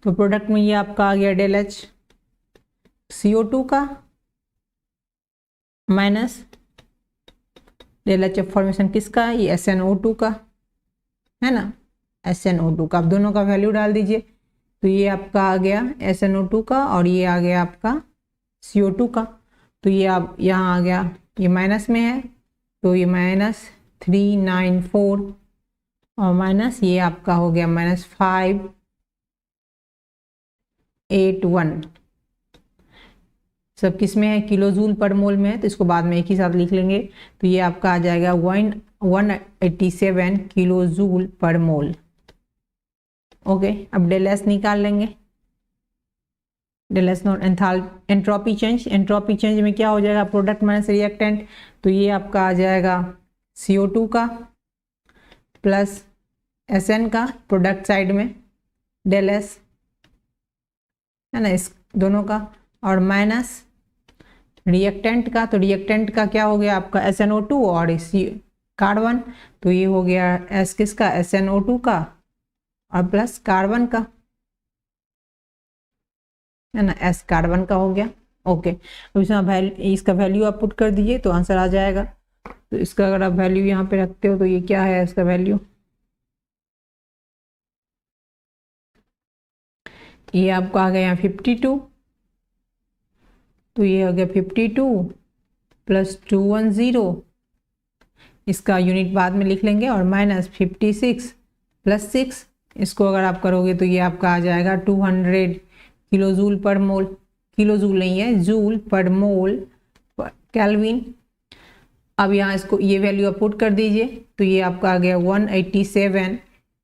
तो प्रोडक्ट में ये आपका आ गया डेल एच CO2 का minus del H F formation किसका, ये SnO2 का है ना, SnO2 का। आप दोनों का वैल्यू डाल दीजिए, तो ये आपका आ गया SnO2 का और ये आ गया आपका CO2 का। तो ये आप यहाँ आ गया, ये माइनस में है तो ये -394 और माइनस ये आपका हो गया -581। सब किस में है, किलो जूल पर मोल में है, तो इसको बाद में एक ही साथ लिख लेंगे। तो ये आपका आ जाएगा 187 kilo joule per mole. Okay, अब डेल एस निकाल लेंगे। Del S naught entropy change, entropy change में क्या हो जाएगा, प्रोडक्ट माइनस रिएक्टेंट। तो ये आपका आ जाएगा CO2 का प्लस Sn का प्रोडक्ट साइड में डेल एस है ना, इस दोनों का, और माइनस रिएक्टेंट का। तो रिएक्टेंट का क्या हो गया आपका SnO2 और इस कार्बन, तो ये हो गया S किसका, SnO2 का और प्लस कार्बन का है ना, S कार्बन का हो गया। ओके, अब इसमें इसका वैल्यू आप पुट कर दीजिए तो आंसर आ जाएगा। तो इसका अगर आप वैल्यू यहाँ पे रखते हो तो ये क्या है इसका वैल्यू, ये आपको आ गया यहाँ 52, तो ये हो गया 52 प्लस 210, इसका यूनिट बाद में लिख लेंगे, और माइनस 56 प्लस 6, इसको अगर आप करोगे तो ये आपका आ जाएगा 200 किलो जूल पर मोल, किलो जूल नहीं है, जूल पर मोल केल्विन। अब यहाँ इसको ये वैल्यू आप पुट कर दीजिए, तो ये आपका आ गया 187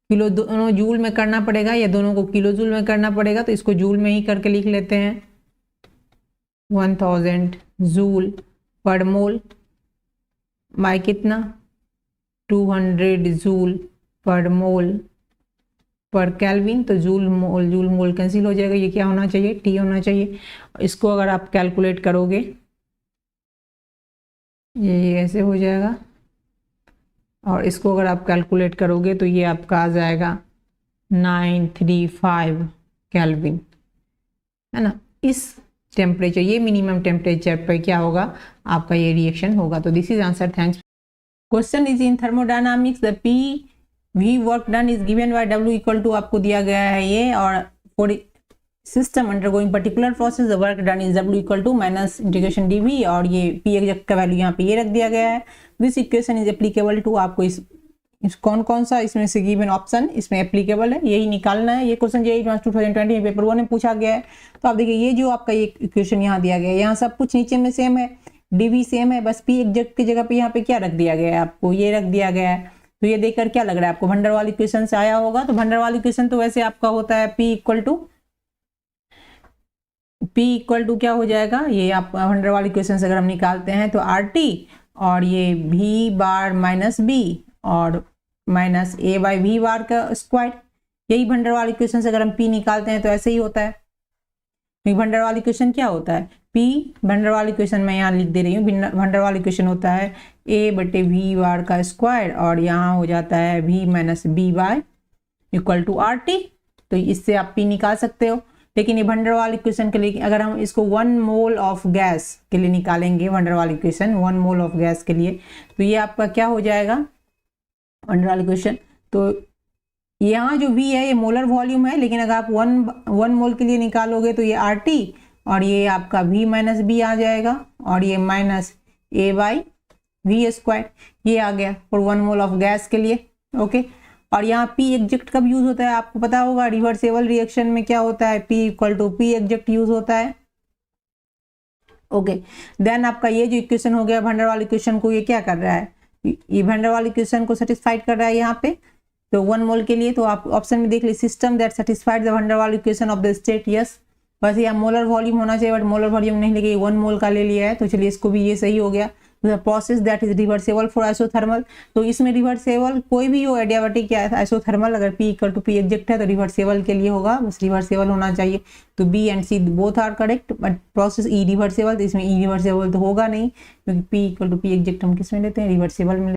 किलो, दोनों जूल में करना पड़ेगा या दोनों को किलो जूल में करना पड़ेगा, तो इसको जूल में ही करके लिख लेते हैं। 1000 जूल पर मोल बाय कितना, 200 जूल पर मोल पर केल्विन। तो जूल मोल कैंसिल हो जाएगा, ये क्या होना चाहिए, T होना चाहिए। इसको अगर आप कैलकुलेट करोगे ये ऐसे हो जाएगा, और इसको अगर आप कैलकुलेट करोगे तो ये आपका आ जाएगा 935 केल्विन है ना। इस टेम्परेचर, ये मिनिमम टेम्परेचर पर क्या होगा आपका ये रिएक्शन होगा। तो this is answer, thanks. Question is in thermodynamics, the PV work done is given by W equal to आपको दिया गया है ये, और for system undergoing particular process the work done is W equal to minus integration dV, और ये P एग्जैक्ट का वैल्यू यहाँ पे ये रख दिया गया है। This equation is applicable to, आपको इस कौन सा इसमें से गिवन ऑप्शन इसमें एप्लीकेबल है यही निकालना है। ये क्वेश्चन JEE 2020 पेपर 1 में पूछा गया है। तो आप देखिए ये जो आपका ये इक्वेशन यहाँ दिया गया है, यहाँ सब कुछ नीचे में सेम है, dV सेम है, बस P एग्जैक्ट की जगह पे यहाँ पे क्या रख दिया गया है, आपको ये रख दिया गया है। तो ये देखकर क्या लग रहा है आपको, भंडार वाली इक्वेशन से आया होगा। तो भंडार वाली इक्वेशन तो वैसे आपका होता है P इक्वल टू क्या हो जाएगा, ये आप भंडार वाली इक्वेशन से अगर हम निकालते हैं तो RT और ये V बार माइनस B और माइनस A बाई V बार का स्क्वायर, यही भंडार वाली इक्वेशन से अगर हम P निकालते हैं तो ऐसे ही होता है। भंडार वाली इक्वेशन क्या होता है, P भंडार वाली इक्वेशन मैं यहाँ लिख दे रही हूँ, भंडार वाली इक्वेशन होता है A बटे V बार का स्क्वायर और यहाँ हो जाता है V minus B bar equal to RT। तो इससे आप P निकाल सकते हो। लेकिन ये भंडार वाली इक्वेशन के लिए अगर हम इसको 1 मोल ऑफ गैस के लिए निकालेंगे, भंडार वाली इक्वेशन 1 मोल ऑफ गैस के लिए, तो ये आपका क्या हो जाएगा भंडार वाली इक्वेशन। तो यहाँ जो V है ये मोलर वॉल्यूम है, लेकिन अगर आप 1 मोल के लिए निकालोगे तो ये RT और ये आपका V माइनस B आ जाएगा और ये minus A by V square, ये आ गया फॉर 1 मोल ऑफ गैस के लिए। ओके, और यहाँ P एग्जैक्ट कब यूज होता है आपको पता होगा, रिवर्सेबल रिएक्शन में क्या होता है, P equal to P exact use होता है। ओके, देन आपका ये जो इक्वेशन हो गया भंडार वाली इक्वेशन को ये क्या कर रहा है, ये भंडार वाली इक्वेशन को सेटिस्फाइड कर रहा है यहाँ पे। तो 1 मोल के लिए तो आप ऑप्शन में देख लीजिए, सिस्टम दैट सेटिस्फाइड द भंडार वाली equation of the state, yes. वैसे यहाँ मोलर वॉल्यूम होना चाहिए बट मोलर वॉल्यूम नहीं लेके 1 मोल का ले लिया है, तो चलिए इसको भी ये सही हो गया। Process that is reversible for isothermal, तो इसमें रिवर्सेबल कोई भी हो एडियाबैटिक या आइसोथर्मल, अगर P equal to P exact है तो रिवर्सेबल के लिए होगा, बस रिवर्सेबल होना चाहिए। तो B and C both are correct, but process irreversible, तो इसमें ई रिवर्सेबल तो होगा नहीं क्योंकि P equal to P exact हम किस में लेते हैं, रिवर्सेबल में।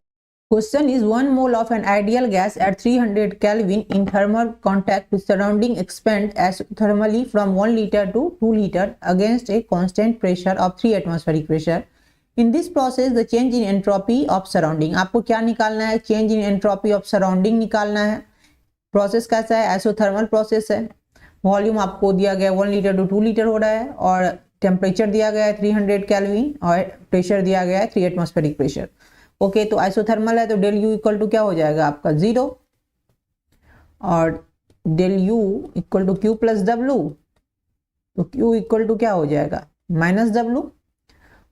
Question is 1 mole of an ideal gas at 300 Kelvin in thermal contact with surrounding expand isothermally from 1 liter to 2 liter against a constant pressure of 3 atmospheric pressure. In this process the change in entropy of surrounding, आपको क्या निकालना है? Change in entropy of surrounding निकालना है. प्रोसेस कैसा है? आइसोथर्मल प्रोसेस है. वॉल्यूम आपको दिया गया 1 लीटर टू 2 लीटर हो रहा है और टेम्परेचर दिया गया है 300 केल्विन और प्रेशर दिया गया है 3 एटमॉस्फेरिक प्रेशर. ओके, तो आइसोथर्मल है तो डेल यू इक्वल टू क्या हो जाएगा आपका 0 और del U equal to Q plus W. तो क्यू इक्वल टू क्या हो जाएगा माइनस डब्लू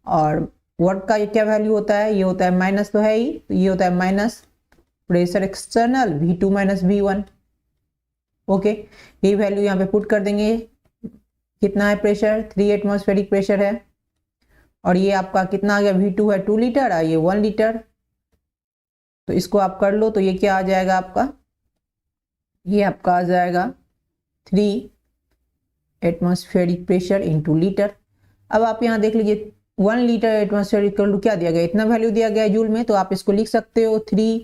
और वर्क का ये क्या वैल्यू होता है? ये होता है माइनस, तो है ही, तो ये होता है minus pressure external V2 minus V1. Okay, ये वैल्यू यहाँ पे पुट कर देंगे. कितना है प्रेशर? 3 एटमॉस्फेरिक प्रेशर है और ये आपका कितना आ गया? V2 है 2 लीटर और ये 1 लीटर. तो इसको आप कर लो तो ये क्या आ जाएगा आपका? ये आपका आ जाएगा 3 एटमॉस्फेरिक प्रेशर इंटू लीटर. अब आप यहाँ देख लीजिए 1 लीटर एटमॉस्फेयर इक्वल टू क्या दिया गया? इतना वैल्यू दिया गया है जूल में, तो आप इसको लिख सकते हो 3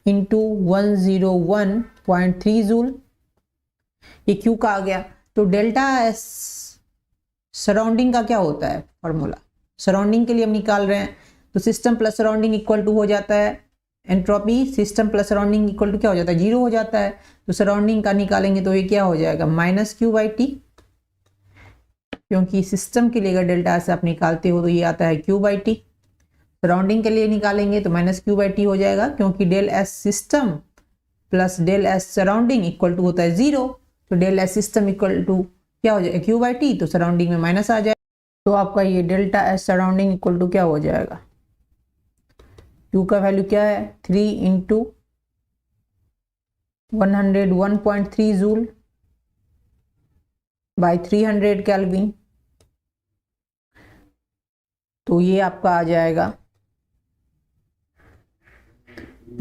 इंटू 101.3 जूल. ये क्यू का आ गया. तो डेल्टा एस सराउंडिंग का क्या होता है फॉर्मूला? सराउंडिंग के लिए हम निकाल रहे हैं तो system plus surrounding equal to हो जाता है entropy. System plus surrounding equal to क्या हो जाता है? 0 हो जाता है. तो सराउंडिंग का निकालेंगे तो ये क्या हो जाएगा? माइनस क्यू बाई टी, क्योंकि सिस्टम के लिए अगर डेल्टा एस आप निकालते हो तो ये आता है क्यू बाई टी. सराउंडिंग के लिए निकालेंगे तो माइनस क्यू बाई टी हो जाएगा, क्योंकि del S system plus del S surrounding equal to होता है 0. तो del S system equal to क्या हो जाएगा? Q by T. तो सराउंडिंग में माइनस आ जाएगा. तो आपका ये delta S surrounding equal to क्या हो जाएगा? क्यू का वैल्यू क्या है? 3 इंटू 101.3 जूल बाई 300 केल्विन. तो ये आपका आ जाएगा,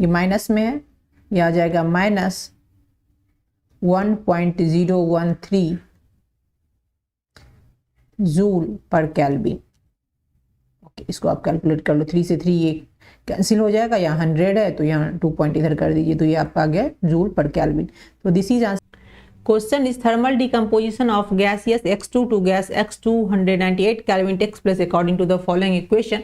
ये माइनस में है, ये आ जाएगा माइनस 1.013 जूल पर केल्विन. ओके, इसको आप कैलकुलेट कर लो. 3 से 3 ये कैंसिल हो जाएगा. यहाँ 100 है तो यहाँ 2 पॉइंट इधर कर दीजिए, तो ये आपका आ गया जूल पर केल्विन. तो this is answer. Question is thermal decomposition of gaseous X2 to gas X2 198 Kelvin takes place according to the following equation.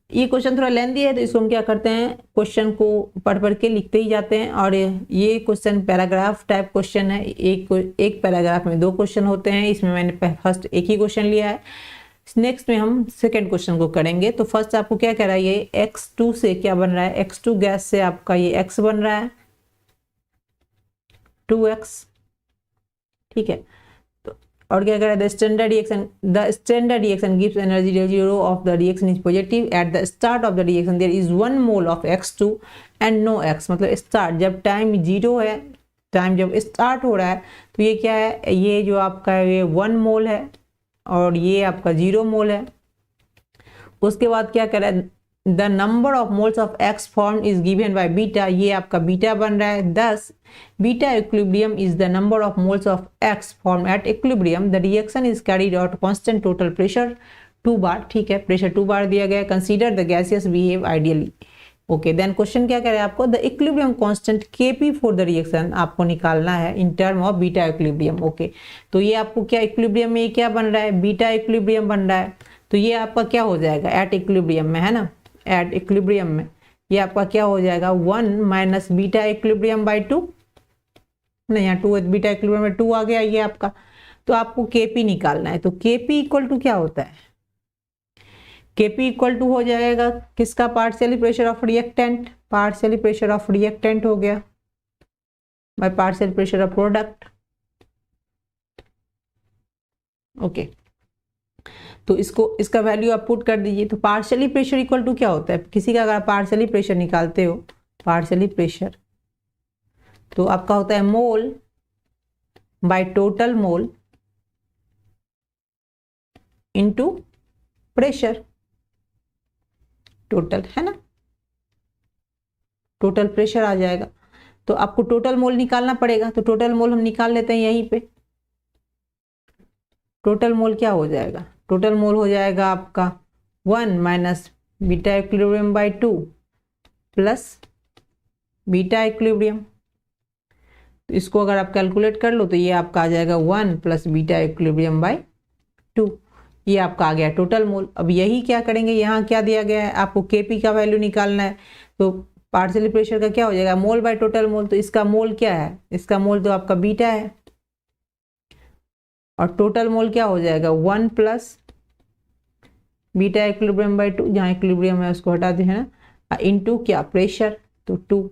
ये क्वेश्चन थोड़ा लेंदी है तो इसको हम क्या करते हैं, क्वेश्चन को पढ़ के लिखते ही जाते हैं. और ये क्वेश्चन पैराग्राफ टाइप क्वेश्चन है. एक पैराग्राफ में 2 क्वेश्चन होते हैं. इसमें मैंने फर्स्ट एक ही क्वेश्चन लिया है. नेक्स्ट में हम सेकेंड क्वेश्चन को करेंगे. तो फर्स्ट आपको क्या कह रहा है? ये X2 से क्या बन रहा है? X2 गैस से आपका ये X बन रहा है 2X. ठीक है. तो और क्या कह रहा है? The standard reaction gives energy del zero of the reaction is positive. At the start of the reaction there is 1 mole of X2 and no X. मतलब स्टार्ट जब टाइम 0 है, टाइम जब स्टार्ट हो रहा है तो ये क्या है? ये जो आपका है ये 1 मोल है और ये आपका 0 मोल है. उसके बाद क्या कह रहा है? The number of moles of X form is given by beta. ये आपका बीटा बन रहा है 10. Beta equilibrium is the number of moles of X form at equilibrium. The reaction is carried out constant total pressure 2 bar. ठीक है, प्रेशर 2 बार दिया गया है. Consider the gases behave ideally. Okay, then question क्या कह रहा है आपको? The equilibrium constant Kp for the reaction आपको निकालना है in term of beta equilibrium. Okay, तो ये आपको क्या इक्विलिब्रियम में क्या बन रहा है? बीटा इक्विलिब्रियम बन रहा है. तो ये आपका क्या हो जाएगा? एट इक्विलिब्रियम में है ना, एट इक्विलिब्रियम में ये आपका क्या हो जाएगा? 1 माइनस बीटा इक्विलिब्रियम बाई 2. नहीं, यहाँ 2 बीटा इक्विलिब्रियम में 2 आ गया ये आपका. तो आपको Kp निकालना है. तो Kp इक्वल टू क्या होता है? Kp इक्वल टू हो जाएगा किसका? Partially pressure of reactant. Partially pressure of reactant हो गया by partial pressure of product. Okay, तो इसका वैल्यू आप पुट कर दीजिए. तो पार्शियली प्रेशर इक्वल टू क्या होता है? किसी का अगर आप पार्शियली प्रेशर निकालते हो, पार्शियली प्रेशर तो आपका होता है mole by total mole into pressure. Total है ना, टोटल प्रेशर आ जाएगा. तो आपको टोटल मोल निकालना पड़ेगा. तो टोटल मोल हम निकाल लेते हैं यहीं पे. टोटल मोल क्या हो जाएगा? टोटल मोल हो जाएगा आपका 1 minus beta equilibrium by 2 plus beta equilibrium. तो इसको अगर आप कैलकुलेट कर लो तो ये आपका आ जाएगा 1 प्लस बीटा इक्विलिब्रियम बाय 2। ये आपका आ गया टोटल मोल। अब यही क्या करेंगे, यहाँ क्या दिया गया है, आपको Kp का वैल्यू निकालना है। तो पार्शियल प्रेशर का क्या हो जाएगा, मोल बाय टोटल मोल। तो इसका मोल क्या है, इसका मोल तो आपका बीटा है, और टोटल मोल क्या हो जाएगा 1 प्लस बीटा इक्विलिब्रियम बाय 2, जहाँ इक्विलिब्रियम है उसको हटा दें है ना, इनटू क्या प्रेशर, तो 2।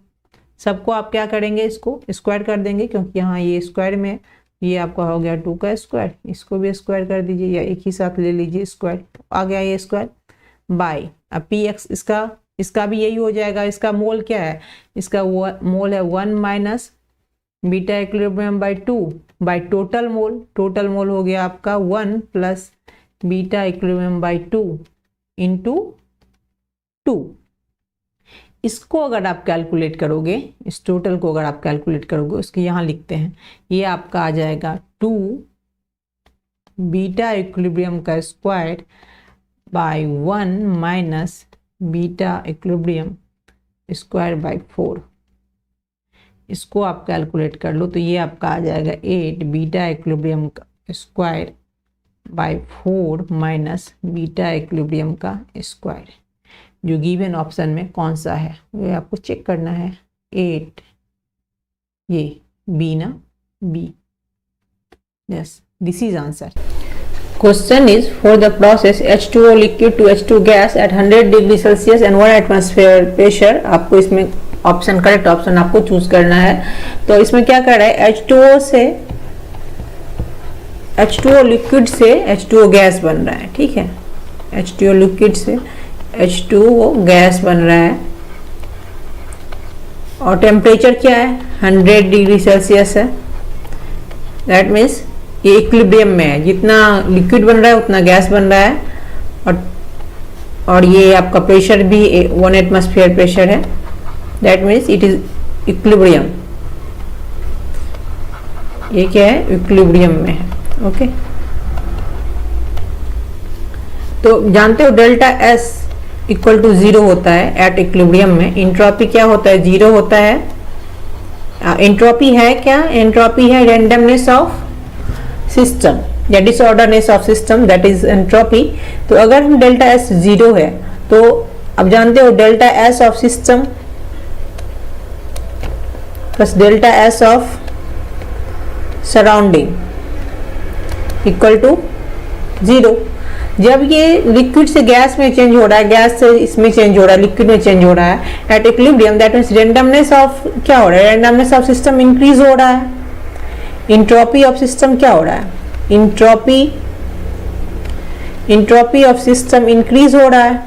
सबको आप क्या करेंगे, इसको स्क्वायर कर देंगे, क्योंकि यहाँ ये स्क्वायर में ये आपका हो गया 2 का स्क्वायर, इसको भी स्क्वायर कर दीजिए या एक ही साथ ले लीजिए स्क्वायर, आ गया ये स्क्वायर बाय। अब पी एक्स इसका भी यही हो जाएगा। इसका मोल क्या है, इसका मोल है 1 minus beta equilibrium bye 2 bye total मोल। टोटल मोल हो गया आपका 1 plus beta equilibrium bye 2 into 2। इसको अगर आप कैलकुलेट करोगे, इस टोटल को अगर आप कैलकुलेट करोगे, उसके यहाँ लिखते हैं, ये आपका आ जाएगा 2 बीटा इक्विलिब्रियम का square by 1 minus beta equilibrium square by 4। इसको आप कैलकुलेट कर लो तो ये आपका आ जाएगा 8 बीटा इक्विलिब्रियम का square by 4 minus beta equilibrium का स्क्वायर। जो गिवन ऑप्शन में कौन सा है वो आपको चेक करना है। 8 ये बी ना, B, yes, this is answer. Question is, for the process H2O liquid to H2 gas at 100 degree Celsius and 1 atmosphere pressure, आपको इसमें ऑप्शन, करेक्ट ऑप्शन आपको चूज करना है। तो इसमें क्या कर रहा है, H2O से H2O लिक्विड से H2O गैस बन रहा है, ठीक है, H2O लिक्विड से H2O गैस बन रहा है, और टेम्परेचर क्या है 100 डिग्री सेल्सियस है। दैट मीन्स ये इक्विलिब्रियम में है, जितना लिक्विड बन रहा है उतना गैस बन रहा है, और ये आपका प्रेशर भी 1 एटमॉस्फेयर प्रेशर है। That means it is equilibrium. ये क्या है, इक्विलिब्रियम में है। ओके, तो जानते हो डेल्टा एस इक्वल टू 0 होता है एट इक्विलिब्रियम में। एंट्रोपी क्या होता है, 0 होता है। एंट्रोपी है क्या, एंट्रोपी है रैंडमनेस ऑफ सिस्टम या disorderness of system, that is entropy. तो अगर हम डेल्टा एस 0 है तो अब जानते हो delta S of system plus delta S of surrounding equal to 0। जब ये लिक्विड से गैस में चेंज हो रहा है, गैस से इसमें चेंज हो रहा है, लिक्विड में चेंज हो रहा है at equilibrium, that means randomness of क्या हो रहा है, रैंडमनेस ऑफ सिस्टम इंक्रीज हो रहा है। इंट्रोपी ऑफ सिस्टम क्या हो रहा है, इंट्रोपी ऑफ सिस्टम इंक्रीज हो रहा है,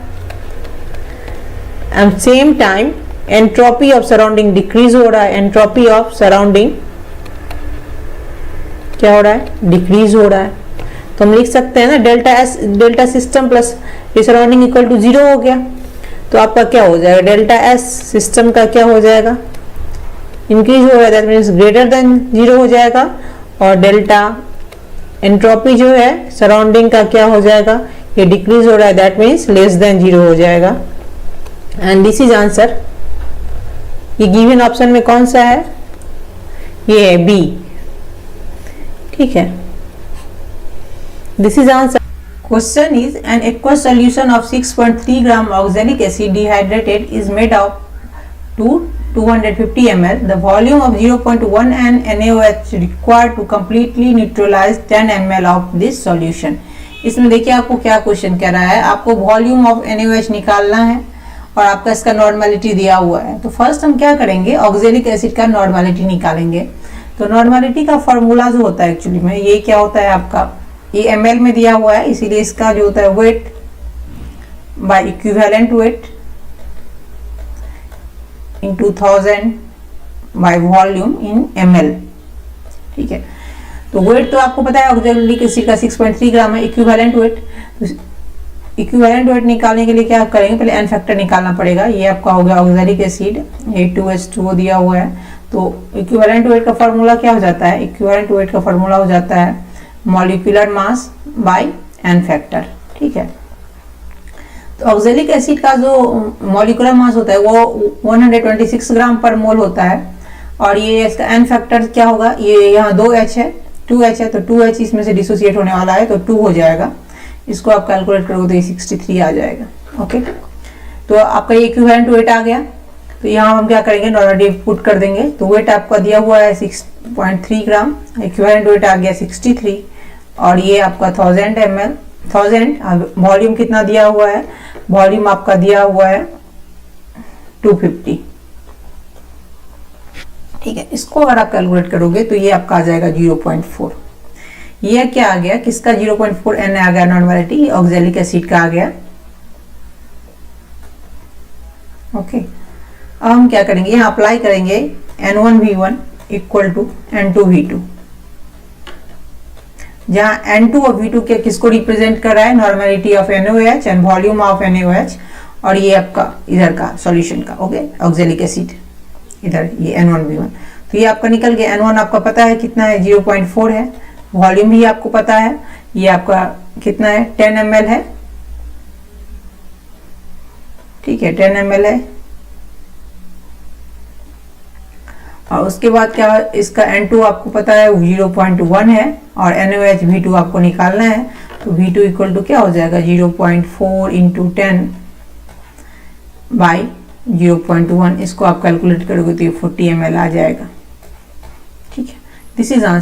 and same time entropy of surrounding decrease हो रहा है। एंट्रोपी ऑफ सराउंडिंग क्या हो रहा है, डिक्रीज हो रहा है। तो हम लिख सकते हैं ना delta system plus surrounding equal to 0 हो गया। तो आपका क्या हो जाएगा, डेल्टा एस सिस्टम का क्या हो जाएगा, इंक्रीज हो रहा है, दैट मीन्स ग्रेटर देन 0 हो जाएगा, और डेल्टा एंट्रोपी जो है सराउंडिंग का क्या हो जाएगा, ये डिक्रीज हो रहा है, दैट मीन्स लेस देन 0 हो जाएगा। And this is answer. ये गिवन ऑप्शन में कौन सा है, ये है बी, ठीक है, this is answer. Question is, an aqueous solution of 6.3 gram oxalic acid dehydrated is made of 250 ml. The volume of 0.1 NaOH required to completely neutralize 10 ml of this solution. इसमें देखिए आपको क्या क्वेश्चन कह रहा है, आपको वॉल्यूम ऑफ NaOH निकालना है और आपका इसका नॉर्मेलिटी दिया हुआ है। तो फर्स्ट हम क्या करेंगे, ऑक्जेलिक एसिड का नॉर्मेलिटी निकालेंगे। तो नॉर्मेलिटी का फॉर्मूला जो होता है एक्चुअली में, ये क्या होता है आपका, ये ml में दिया हुआ है, इसीलिए इसका जो होता है weight by equivalent weight into 1000 by volume in ml, ठीक है। तो वेट तो आपको पता है ऑक्जेलिक एसिड का 6.3 ग्राम है। इक्विवेलेंट वेट, तो इक्विवेलेंट वेट निकालने के लिए क्या करेंगे, पहले एन फैक्टर निकालना पड़ेगा। ये आपका हो गया ऑक्जेलिक एसिड, A2H2O दिया हुआ है। तो इक्विवेलेंट वेट का फॉर्मूला क्या हो जाता है, इक्विवेलेंट वेट का फॉर्मूला हो जाता है molecular mass by n factor, ठीक है। तो ऑक्जेलिक एसिड का जो मॉलिक्यूलर मास होता है वो 126 ग्राम पर मोल होता है, और ये इसका एन फैक्टर क्या होगा, ये यहाँ 2H है, 2H है, तो 2H इसमें से डिसोसिएट होने वाला है तो 2 हो जाएगा। इसको आप कैलकुलेट करोगे तो ये 63 आ जाएगा। ओके, तो आपका ये इक्विवेलेंट वेट आ गया। तो यहाँ हम क्या करेंगे, नॉर्मल पुट कर देंगे। तो वेट आपका दिया हुआ है 6.3 ग्राम, इक्विवेलेंट वेट आ गया 63, और ये आपका 1000 ml, 1000। वॉल्यूम कितना दिया हुआ है, वॉल्यूम आपका दिया हुआ है 250। ठीक है, इसको अगर आप कैलकुलेट करोगे तो ये आपका आ जाएगा 0.4। ये क्या आ गया, किसका 0.4 N आ गया, नॉर्मलिटी ऑक्जेलिक एसिड का आ गया। ओके, अब हम क्या करेंगे, यहाँ अप्लाई करेंगे N1V1 इक्वल टू N2V2, जहां N2 और V2 के किसको रिप्रेजेंट कर रहा है, normality of NaOH and volume of NaOH, और ये आपका इधर का सॉल्यूशन का, ओके, ऑक्जेलिक एसिड इधर ये N1V1। तो ये आपका निकल गया। N1 आपका पता है कितना है, 0.4 है, वॉल्यूम भी आपको पता है, ये आपका कितना है, 10 ml है। ठीक है, 10 ml है। और उसके बाद क्या, इसका N2 आपको पता है 0.1 है, और NaOH V2 आपको निकालना है। तो V2 इक्वल टू क्या हो जाएगा, 0.4 इंटू 10 बाई 0.1। इसको आप कैलकुलेट करोगे तो ये 40 ml आ जाएगा। ठीक है, दिस इज आंसर।